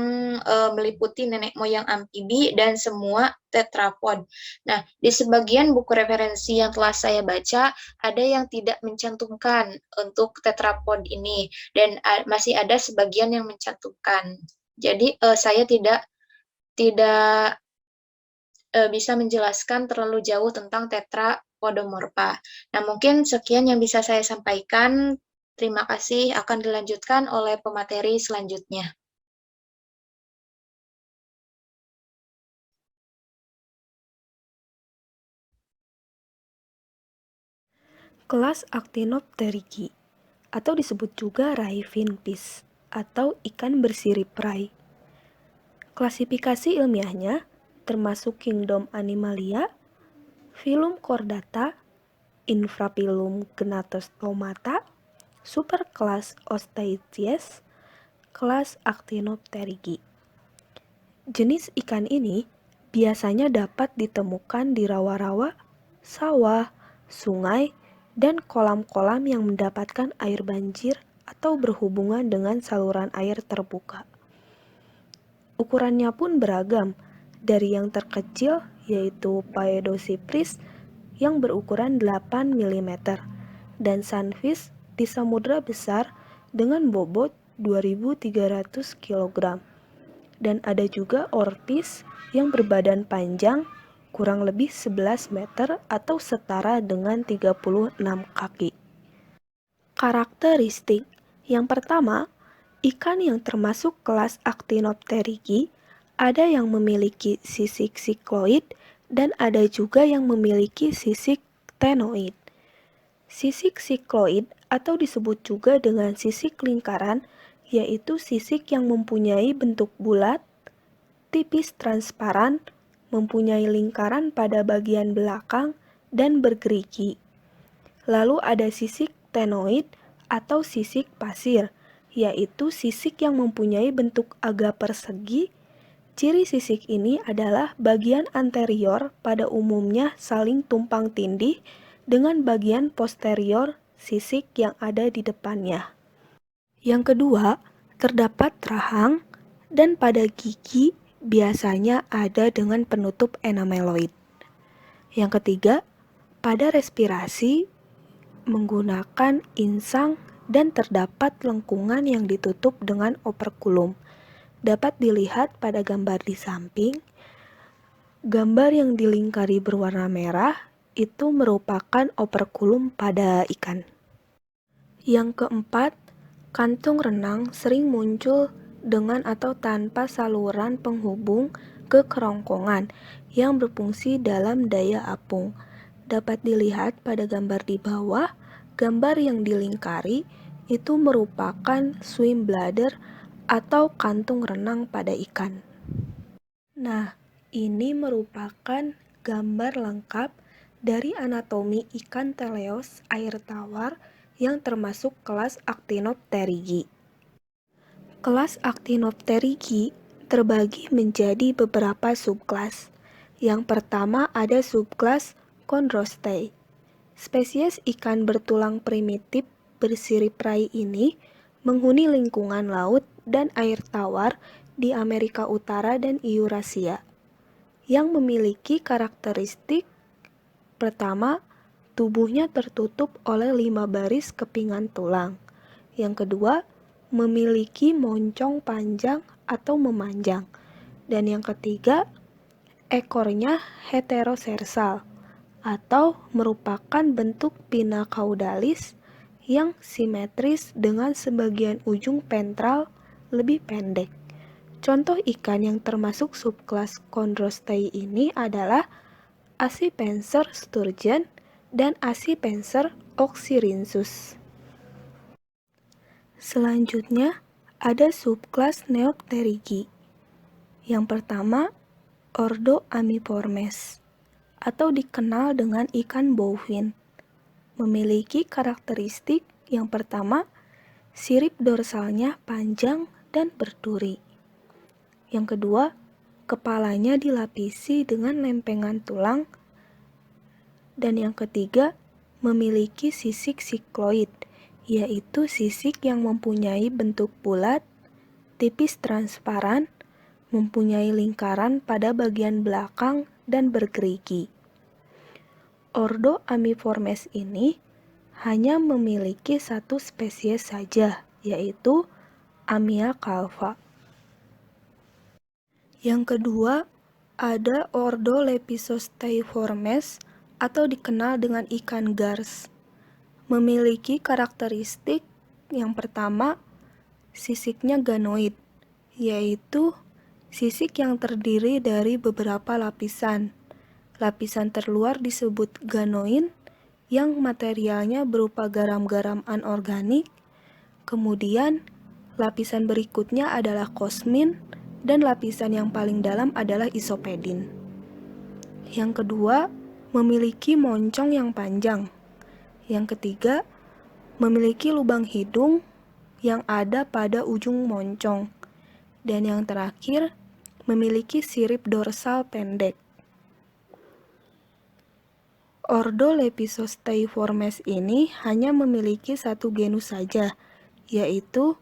meliputi nenek moyang amfibi dan semua tetrapod. Nah, di sebagian buku referensi yang telah saya baca, ada yang tidak mencantumkan untuk tetrapod ini, dan masih ada sebagian yang mencantumkan. Jadi, saya tidak bisa menjelaskan terlalu jauh tentang Tetrapodomorpha. Nah, mungkin sekian yang bisa saya sampaikan. Terima kasih, akan dilanjutkan oleh pemateri selanjutnya. Kelas Actinopterygii atau disebut juga rai finfish atau ikan bersirip rai. Klasifikasi ilmiahnya termasuk Kingdom Animalia, Phylum Chordata, Infrapilum Gnatostomata, Superkelas Osteichthyes, kelas Actinopterygii. Jenis ikan ini biasanya dapat ditemukan di rawa-rawa, sawah, sungai, dan kolam-kolam yang mendapatkan air banjir atau berhubungan dengan saluran air terbuka. Ukurannya pun beragam, dari yang terkecil yaitu Paedocypris yang berukuran 8 mm dan sunfish di samudra besar dengan bobot 2.300 kg. Dan ada juga orpis yang berbadan panjang kurang lebih 11 meter atau setara dengan 36 kaki. Karakteristik yang pertama, ikan yang termasuk kelas Actinopterygii ada yang memiliki sisik sikloid dan ada juga yang memiliki sisik ctenoid. Sisik sikloid atau disebut juga dengan sisik lingkaran yaitu sisik yang mempunyai bentuk bulat, tipis transparan, mempunyai lingkaran pada bagian belakang, dan bergerigi. Lalu ada sisik ctenoid atau sisik pasir, yaitu sisik yang mempunyai bentuk agak persegi. Ciri sisik ini adalah bagian anterior pada umumnya saling tumpang tindih dengan bagian posterior sisik yang ada di depannya. Yang kedua, terdapat rahang dan pada gigi biasanya ada dengan penutup enameloid. Yang ketiga, pada respirasi menggunakan insang dan terdapat lengkungan yang ditutup dengan operkulum. Dapat dilihat pada gambar di samping. Gambar yang dilingkari berwarna merah itu merupakan operkulum pada ikan. Yang keempat, kantung renang sering muncul dengan atau tanpa saluran penghubung ke kerongkongan yang berfungsi dalam daya apung. Dapat dilihat pada gambar di bawah, gambar yang dilingkari itu merupakan swim bladder atau kantung renang pada ikan. Nah, ini merupakan gambar lengkap dari anatomi ikan teleos air tawar yang termasuk kelas Actinopterygii. Kelas Actinopterygii terbagi menjadi beberapa subkelas. Yang pertama ada subkelas Chondrostei. Spesies ikan bertulang primitif bersirip rai ini menghuni lingkungan laut dan air tawar di Amerika Utara dan Eurasia, yang memiliki karakteristik pertama, tubuhnya tertutup oleh 5 baris kepingan tulang. Yang kedua, memiliki moncong panjang atau memanjang. Dan yang ketiga, ekornya heterosersal atau merupakan bentuk pinna caudalis yang simetris dengan sebagian ujung ventral lebih pendek. Contoh ikan yang termasuk subkelas Chondrostei ini adalah Accipenser sturgeon dan Accipenser oxyrhynchus. Selanjutnya ada subkelas Neopterygii. Yang pertama, ordo Amiformes atau dikenal dengan ikan bovin. Memiliki karakteristik yang pertama, sirip dorsalnya panjang dan berduri. Yang kedua, kepalanya dilapisi dengan lempengan tulang. Dan yang ketiga, memiliki sisik sikloid, yaitu sisik yang mempunyai bentuk bulat, tipis transparan, mempunyai lingkaran pada bagian belakang dan bergerigi. Ordo Amiformes ini hanya memiliki satu spesies saja, yaitu Amia calva. Yang kedua, ada ordo Lepidosteiformes atau dikenal dengan ikan gars. Memiliki karakteristik yang pertama, sisiknya ganoid, yaitu sisik yang terdiri dari beberapa lapisan. Lapisan terluar disebut ganoin, yang materialnya berupa garam-garam anorganik. Kemudian, lapisan berikutnya adalah kosmin, dan lapisan yang paling dalam adalah isopedin. Yang kedua, memiliki moncong yang panjang. Yang ketiga, memiliki lubang hidung yang ada pada ujung moncong. Dan yang terakhir, memiliki sirip dorsal pendek. Ordo Lepidosteiformes ini hanya memiliki satu genus saja, yaitu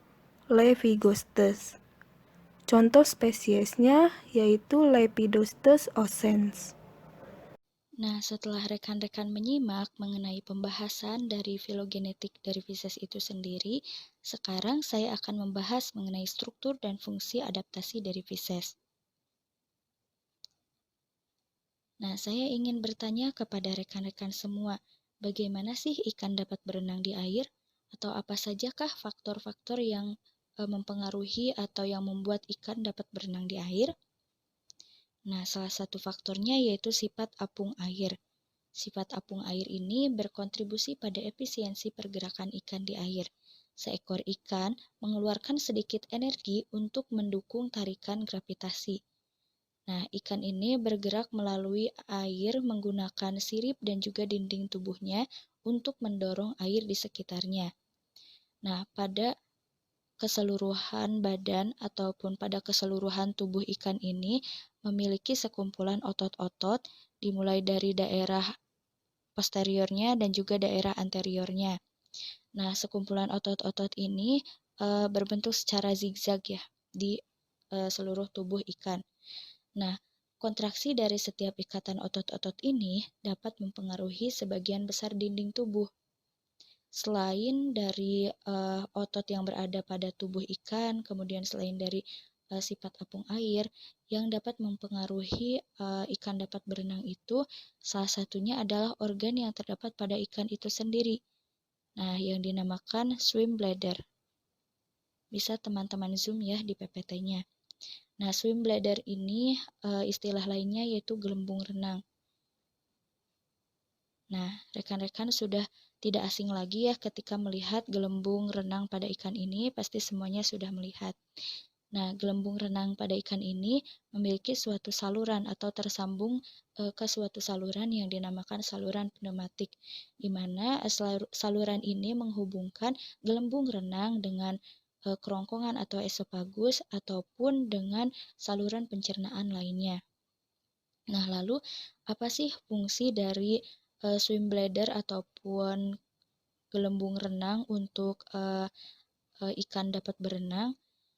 Lepigostes. Contoh spesiesnya yaitu Lepidostes ossens. Nah, setelah rekan-rekan menyimak mengenai pembahasan dari filogenetik dari Pisces itu sendiri, sekarang saya akan membahas mengenai struktur dan fungsi adaptasi dari Pisces. Nah, saya ingin bertanya kepada rekan-rekan semua, bagaimana sih ikan dapat berenang di air? Atau apa sajakah faktor-faktor yang mempengaruhi atau yang membuat ikan dapat berenang di air? Nah, salah satu faktornya yaitu sifat apung air. Sifat apung air ini berkontribusi pada efisiensi pergerakan ikan di air. Seekor ikan mengeluarkan sedikit energi untuk mendukung tarikan gravitasi. Nah, ikan ini bergerak melalui air menggunakan sirip dan juga dinding tubuhnya untuk mendorong air di sekitarnya. Nah, pada keseluruhan badan ataupun pada keseluruhan tubuh ikan ini memiliki sekumpulan otot-otot dimulai dari daerah posteriornya dan juga daerah anteriornya. Nah, sekumpulan otot-otot ini berbentuk secara zigzag ya di seluruh tubuh ikan. Nah, kontraksi dari setiap ikatan otot-otot ini dapat mempengaruhi sebagian besar dinding tubuh. Selain dari otot yang berada pada tubuh ikan, kemudian selain dari sifat apung air yang dapat mempengaruhi ikan dapat berenang itu, salah satunya adalah organ yang terdapat pada ikan itu sendiri. Nah, yang dinamakan swim bladder. Bisa teman-teman zoom ya di PPT-nya. Nah, swim bladder ini istilah lainnya yaitu gelembung renang. Nah, rekan-rekan sudah tidak asing lagi ya ketika melihat gelembung renang pada ikan ini, pasti semuanya sudah melihat. Nah, gelembung renang pada ikan ini memiliki suatu saluran atau tersambung ke suatu saluran yang dinamakan saluran pneumatik, di mana saluran ini menghubungkan gelembung renang dengan kerongkongan atau esofagus ataupun dengan saluran pencernaan lainnya. Nah, lalu apa sih fungsi dari swim bladder ataupun gelembung renang untuk ikan dapat berenang?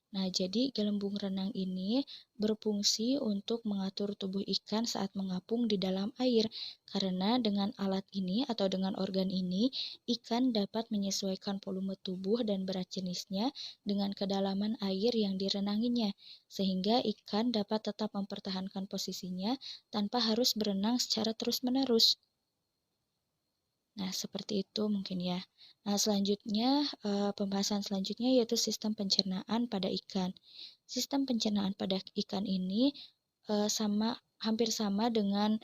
Nah, jadi gelembung renang ini berfungsi untuk mengatur tubuh ikan saat mengapung di dalam air, karena dengan alat ini atau dengan organ ini, ikan dapat menyesuaikan volume tubuh dan berat jenisnya dengan kedalaman air yang direnanginya, sehingga ikan dapat tetap mempertahankan posisinya tanpa harus berenang secara terus-menerus. Nah, seperti itu mungkin ya. Nah, selanjutnya, pembahasan selanjutnya yaitu sistem pencernaan pada ikan. Sistem pencernaan pada ikan ini hampir sama dengan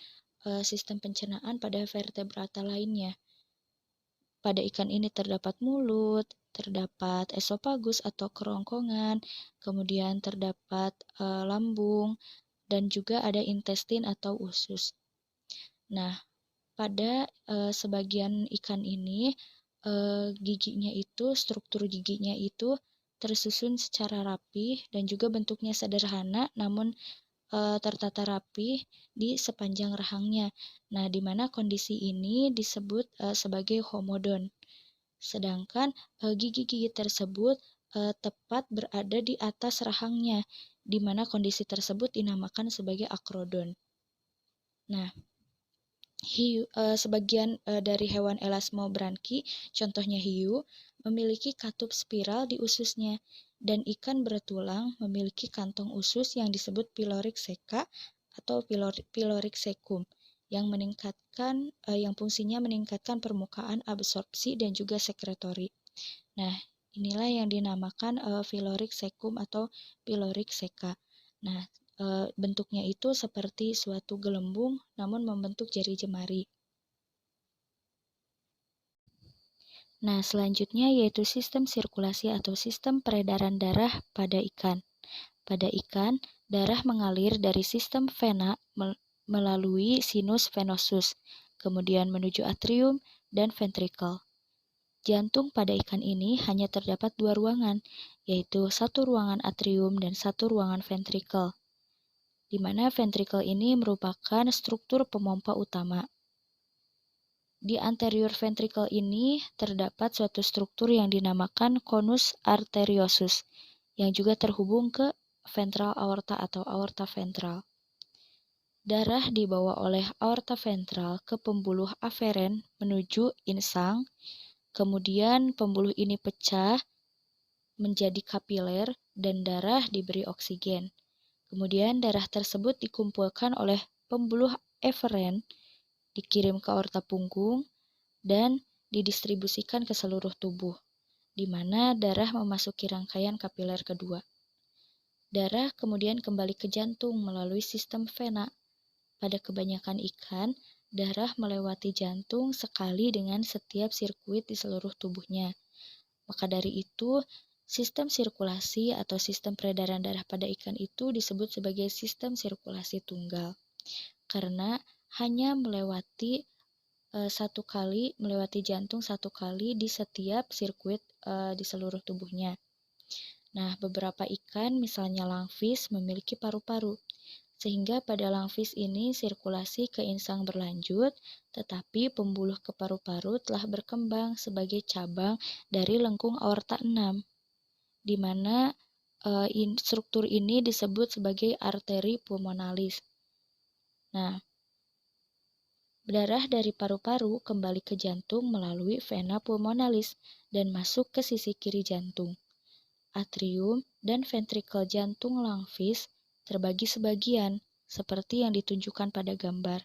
sistem pencernaan pada vertebrata lainnya. Pada ikan ini terdapat mulut, terdapat esofagus atau kerongkongan, kemudian terdapat lambung, dan juga ada intestin atau usus. Nah, pada sebagian ikan ini struktur giginya itu tersusun secara rapi dan juga bentuknya sederhana namun tertata rapi di sepanjang rahangnya. Nah, di mana kondisi ini disebut sebagai homodon. Sedangkan gigi-gigi tersebut tepat berada di atas rahangnya, di mana kondisi tersebut dinamakan sebagai akrodon. Nah, sebagian dari hewan elasmobranki, contohnya hiu, memiliki katup spiral di ususnya, dan ikan bertulang memiliki kantong usus yang disebut pyloric ceca atau pyloric cecum, yang fungsinya meningkatkan permukaan absorpsi dan juga sekretori. Nah, inilah yang dinamakan pyloric cecum atau pyloric ceca. Nah, bentuknya itu seperti suatu gelembung namun membentuk jari jemari. Nah, selanjutnya yaitu sistem sirkulasi atau sistem peredaran darah pada ikan. Pada ikan, darah mengalir dari sistem vena melalui sinus venosus, kemudian menuju atrium dan ventricle. Jantung pada ikan ini hanya terdapat dua ruangan, yaitu satu ruangan atrium dan satu ruangan ventricle, di mana ventricle ini merupakan struktur pemompa utama. Di anterior ventricle ini terdapat suatu struktur yang dinamakan conus arteriosus, yang juga terhubung ke ventral aorta atau aorta ventral. darah dibawa oleh aorta ventral ke pembuluh aferen menuju insang, kemudian pembuluh ini pecah menjadi kapiler dan darah diberi oksigen. Kemudian darah tersebut dikumpulkan oleh pembuluh eferen, dikirim ke aorta punggung, dan didistribusikan ke seluruh tubuh, di mana darah memasuki rangkaian kapiler kedua. Darah kemudian kembali ke jantung melalui sistem vena. Pada kebanyakan ikan, darah melewati jantung sekali dengan setiap sirkuit di seluruh tubuhnya. Maka dari itu, sistem sirkulasi atau sistem peredaran darah pada ikan itu disebut sebagai sistem sirkulasi tunggal, karena hanya melewati jantung satu kali di setiap sirkuit di seluruh tubuhnya. Nah, beberapa ikan, misalnya langfish, memiliki paru-paru, sehingga pada langfish ini sirkulasi ke insang berlanjut, tetapi pembuluh ke paru-paru telah berkembang sebagai cabang dari lengkung aorta 6, di mana struktur ini disebut sebagai arteri pulmonalis. Nah, darah dari paru-paru kembali ke jantung melalui vena pulmonalis dan masuk ke sisi kiri jantung. Atrium dan ventrikel jantung langfish terbagi sebagian, seperti yang ditunjukkan pada gambar,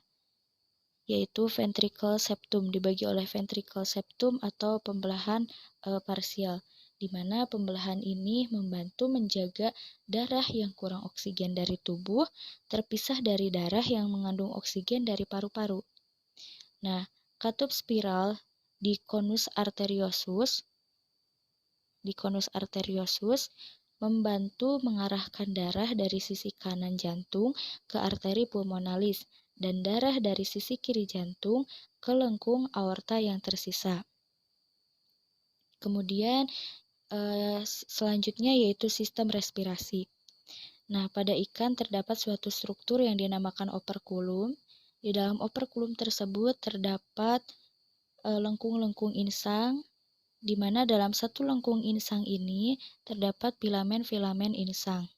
yaitu ventricle septum dibagi oleh ventricle septum atau pembelahan parsial, di mana pembelahan ini membantu menjaga darah yang kurang oksigen dari tubuh terpisah dari darah yang mengandung oksigen dari paru-paru. Nah, katup spiral di conus arteriosus membantu mengarahkan darah dari sisi kanan jantung ke arteri pulmonalis dan darah dari sisi kiri jantung ke lengkung aorta yang tersisa. Kemudian selanjutnya yaitu sistem respirasi. Nah, pada ikan terdapat suatu struktur yang dinamakan operkulum. Di dalam operkulum tersebut terdapat lengkung-lengkung insang, di mana dalam satu lengkung insang ini terdapat filamen-filamen insang.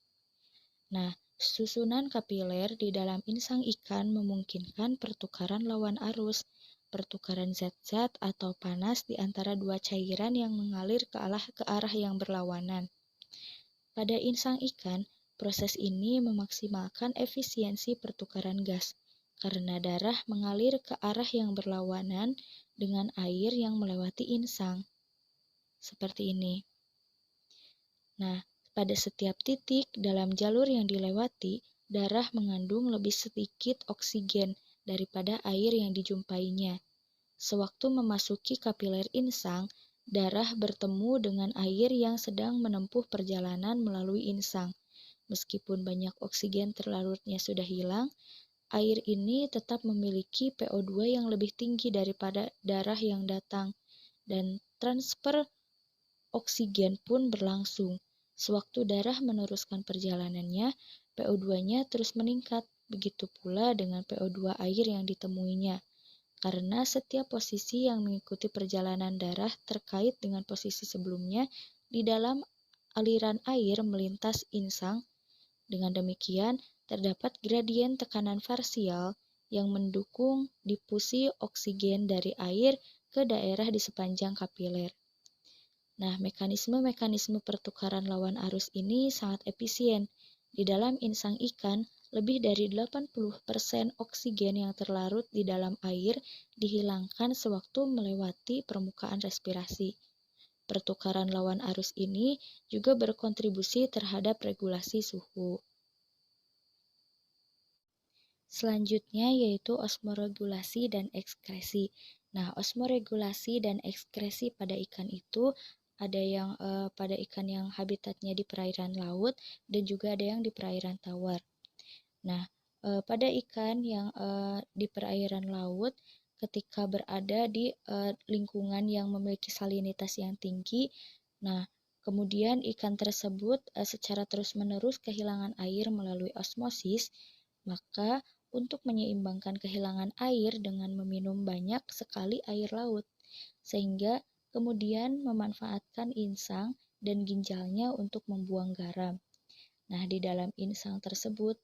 Nah, susunan kapiler di dalam insang ikan memungkinkan pertukaran lawan arus, pertukaran zat-zat atau panas di antara dua cairan yang mengalir ke arah yang berlawanan. Pada insang ikan, proses ini memaksimalkan efisiensi pertukaran gas, karena darah mengalir ke arah yang berlawanan dengan air yang melewati insang. Seperti ini. Nah, pada setiap titik dalam jalur yang dilewati, darah mengandung lebih sedikit oksigen daripada air yang dijumpainya. Sewaktu memasuki kapiler insang, darah bertemu dengan air yang sedang menempuh perjalanan melalui insang. Meskipun banyak oksigen terlarutnya sudah hilang, air ini tetap memiliki PO2 yang lebih tinggi daripada darah yang datang, dan transfer oksigen pun berlangsung. Sewaktu darah meneruskan perjalanannya, PO2-nya terus meningkat, begitu pula dengan PO2 air yang ditemuinya. Karena setiap posisi yang mengikuti perjalanan darah terkait dengan posisi sebelumnya di dalam aliran air melintas insang. Dengan demikian, terdapat gradien tekanan parsial yang mendukung difusi oksigen dari air ke daerah di sepanjang kapiler. Nah, mekanisme-mekanisme pertukaran lawan arus ini sangat efisien. Di dalam insang ikan, lebih dari 80% oksigen yang terlarut di dalam air dihilangkan sewaktu melewati permukaan respirasi. Pertukaran lawan arus ini juga berkontribusi terhadap regulasi suhu. Selanjutnya yaitu osmoregulasi dan ekskresi. Nah, osmoregulasi dan ekskresi pada ikan itu ada yang pada ikan yang habitatnya di perairan laut dan juga ada yang di perairan tawar. Nah, pada ikan yang di perairan laut ketika berada di lingkungan yang memiliki salinitas yang tinggi, nah kemudian ikan tersebut secara terus-menerus kehilangan air melalui osmosis, maka untuk menyeimbangkan kehilangan air dengan meminum banyak sekali air laut, sehingga kemudian memanfaatkan insang dan ginjalnya untuk membuang garam. Nah, di dalam insang tersebut,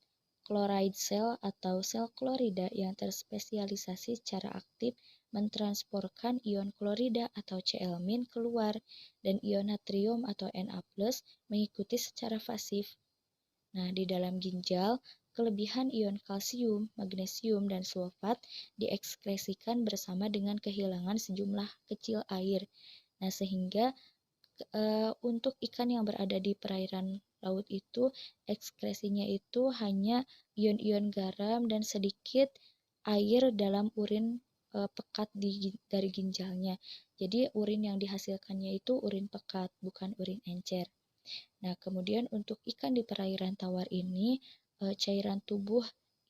Chloride cell atau sel klorida yang terspesialisasi secara aktif mentransportkan ion klorida atau Cl- keluar dan ion natrium atau Na+ mengikuti secara pasif. Nah, di dalam ginjal, kelebihan ion kalsium, magnesium, dan sulfat diekskresikan bersama dengan kehilangan sejumlah kecil air. Nah, sehingga untuk ikan yang berada di perairan laut itu ekskresinya itu hanya ion-ion garam dan sedikit air dalam urin pekat dari ginjalnya. Jadi urin yang dihasilkannya itu urin pekat, bukan urin encer. Nah, kemudian untuk ikan di perairan tawar ini, cairan tubuh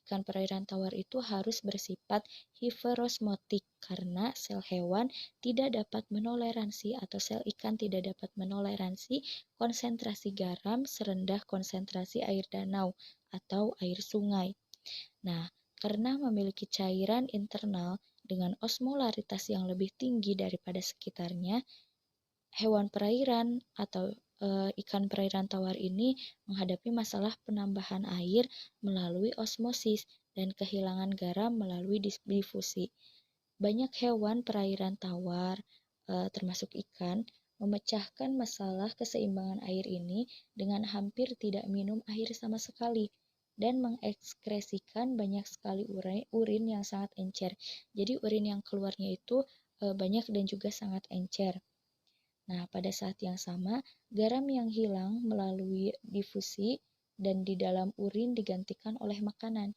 ikan perairan tawar itu harus bersifat hiperosmotik karena sel hewan tidak dapat menoleransi atau sel ikan tidak dapat menoleransi konsentrasi garam serendah konsentrasi air danau atau air sungai. Nah, karena memiliki cairan internal dengan osmolaritas yang lebih tinggi daripada sekitarnya, hewan perairan atau ikan perairan tawar ini menghadapi masalah penambahan air melalui osmosis dan kehilangan garam melalui difusi. Banyak hewan perairan tawar, termasuk ikan, memecahkan masalah keseimbangan air ini dengan hampir tidak minum air sama sekali dan mengekskresikan banyak sekali urin yang sangat encer. Jadi urin yang keluarnya itu banyak dan juga sangat encer. Nah, pada saat yang sama, garam yang hilang melalui difusi dan di dalam urin digantikan oleh makanan.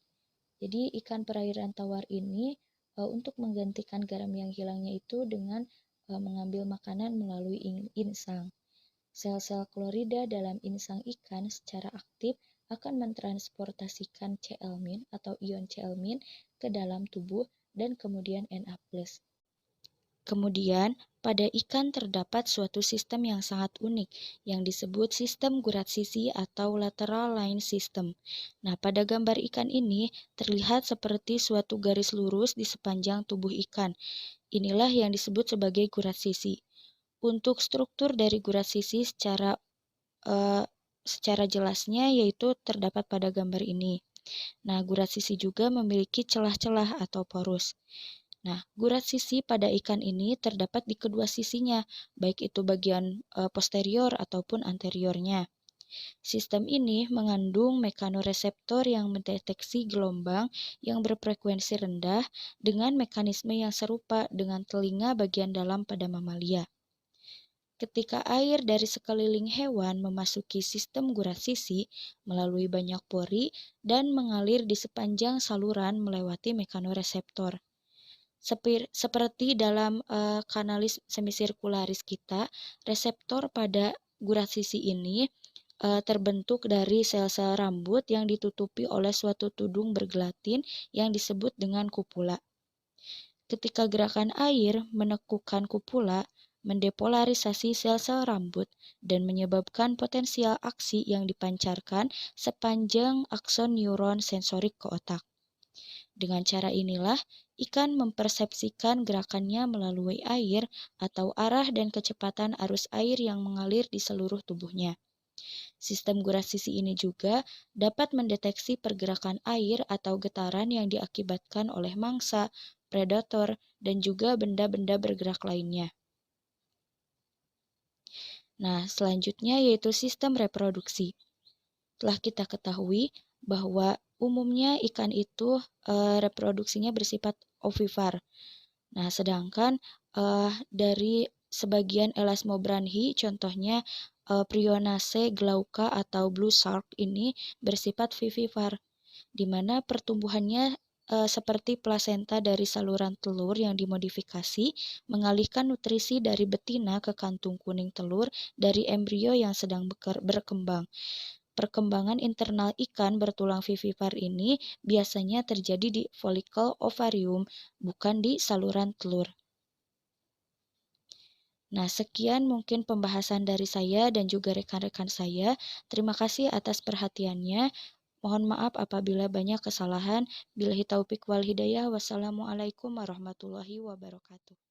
Jadi, ikan perairan tawar ini untuk menggantikan garam yang hilangnya itu dengan mengambil makanan melalui insang. Sel-sel klorida dalam insang ikan secara aktif akan mentransportasikan Cl- atau ion Cl- ke dalam tubuh dan kemudian Na+. Kemudian, pada ikan terdapat suatu sistem yang sangat unik yang disebut sistem Gurat-Sisi atau lateral line system. Nah, pada gambar ikan ini terlihat seperti suatu garis lurus di sepanjang tubuh ikan. Inilah yang disebut sebagai Gurat-Sisi. Untuk struktur dari Gurat-Sisi secara jelasnya yaitu terdapat pada gambar ini. Nah, Gurat-Sisi juga memiliki celah-celah atau porus. Nah, gurat sisi pada ikan ini terdapat di kedua sisinya, baik itu bagian posterior ataupun anteriornya. Sistem ini mengandung mekanoreseptor yang mendeteksi gelombang yang berfrekuensi rendah dengan mekanisme yang serupa dengan telinga bagian dalam pada mamalia. Ketika air dari sekeliling hewan memasuki sistem gurat sisi melalui banyak pori dan mengalir di sepanjang saluran melewati mekanoreseptor. Seperti dalam kanalis semisirkularis kita, reseptor pada gurat sisi ini terbentuk dari sel-sel rambut yang ditutupi oleh suatu tudung bergelatin yang disebut dengan kupula. Ketika gerakan air menekukan kupula, mendepolarisasi sel-sel rambut dan menyebabkan potensial aksi yang dipancarkan sepanjang akson neuron sensorik ke otak. Dengan cara inilah, ikan mempersepsikan gerakannya melalui air atau arah dan kecepatan arus air yang mengalir di seluruh tubuhnya. Sistem gurat sisi ini juga dapat mendeteksi pergerakan air atau getaran yang diakibatkan oleh mangsa, predator, dan juga benda-benda bergerak lainnya. Nah, selanjutnya yaitu sistem reproduksi. Telah kita ketahui bahwa umumnya ikan itu reproduksinya bersifat ovipar. Nah, sedangkan dari sebagian elasmobranchi, contohnya Prionace glauca atau blue shark ini bersifat vivipar, di mana pertumbuhannya seperti plasenta dari saluran telur yang dimodifikasi mengalihkan nutrisi dari betina ke kantung kuning telur dari embrio yang sedang berkembang. Perkembangan internal ikan bertulang vivipar ini biasanya terjadi di folikel ovarium, bukan di saluran telur. Nah, sekian mungkin pembahasan dari saya dan juga rekan-rekan saya. Terima kasih atas perhatiannya. Mohon maaf apabila banyak kesalahan. Billahi taufik wal hidayah. Wassalamualaikum warahmatullahi wabarakatuh.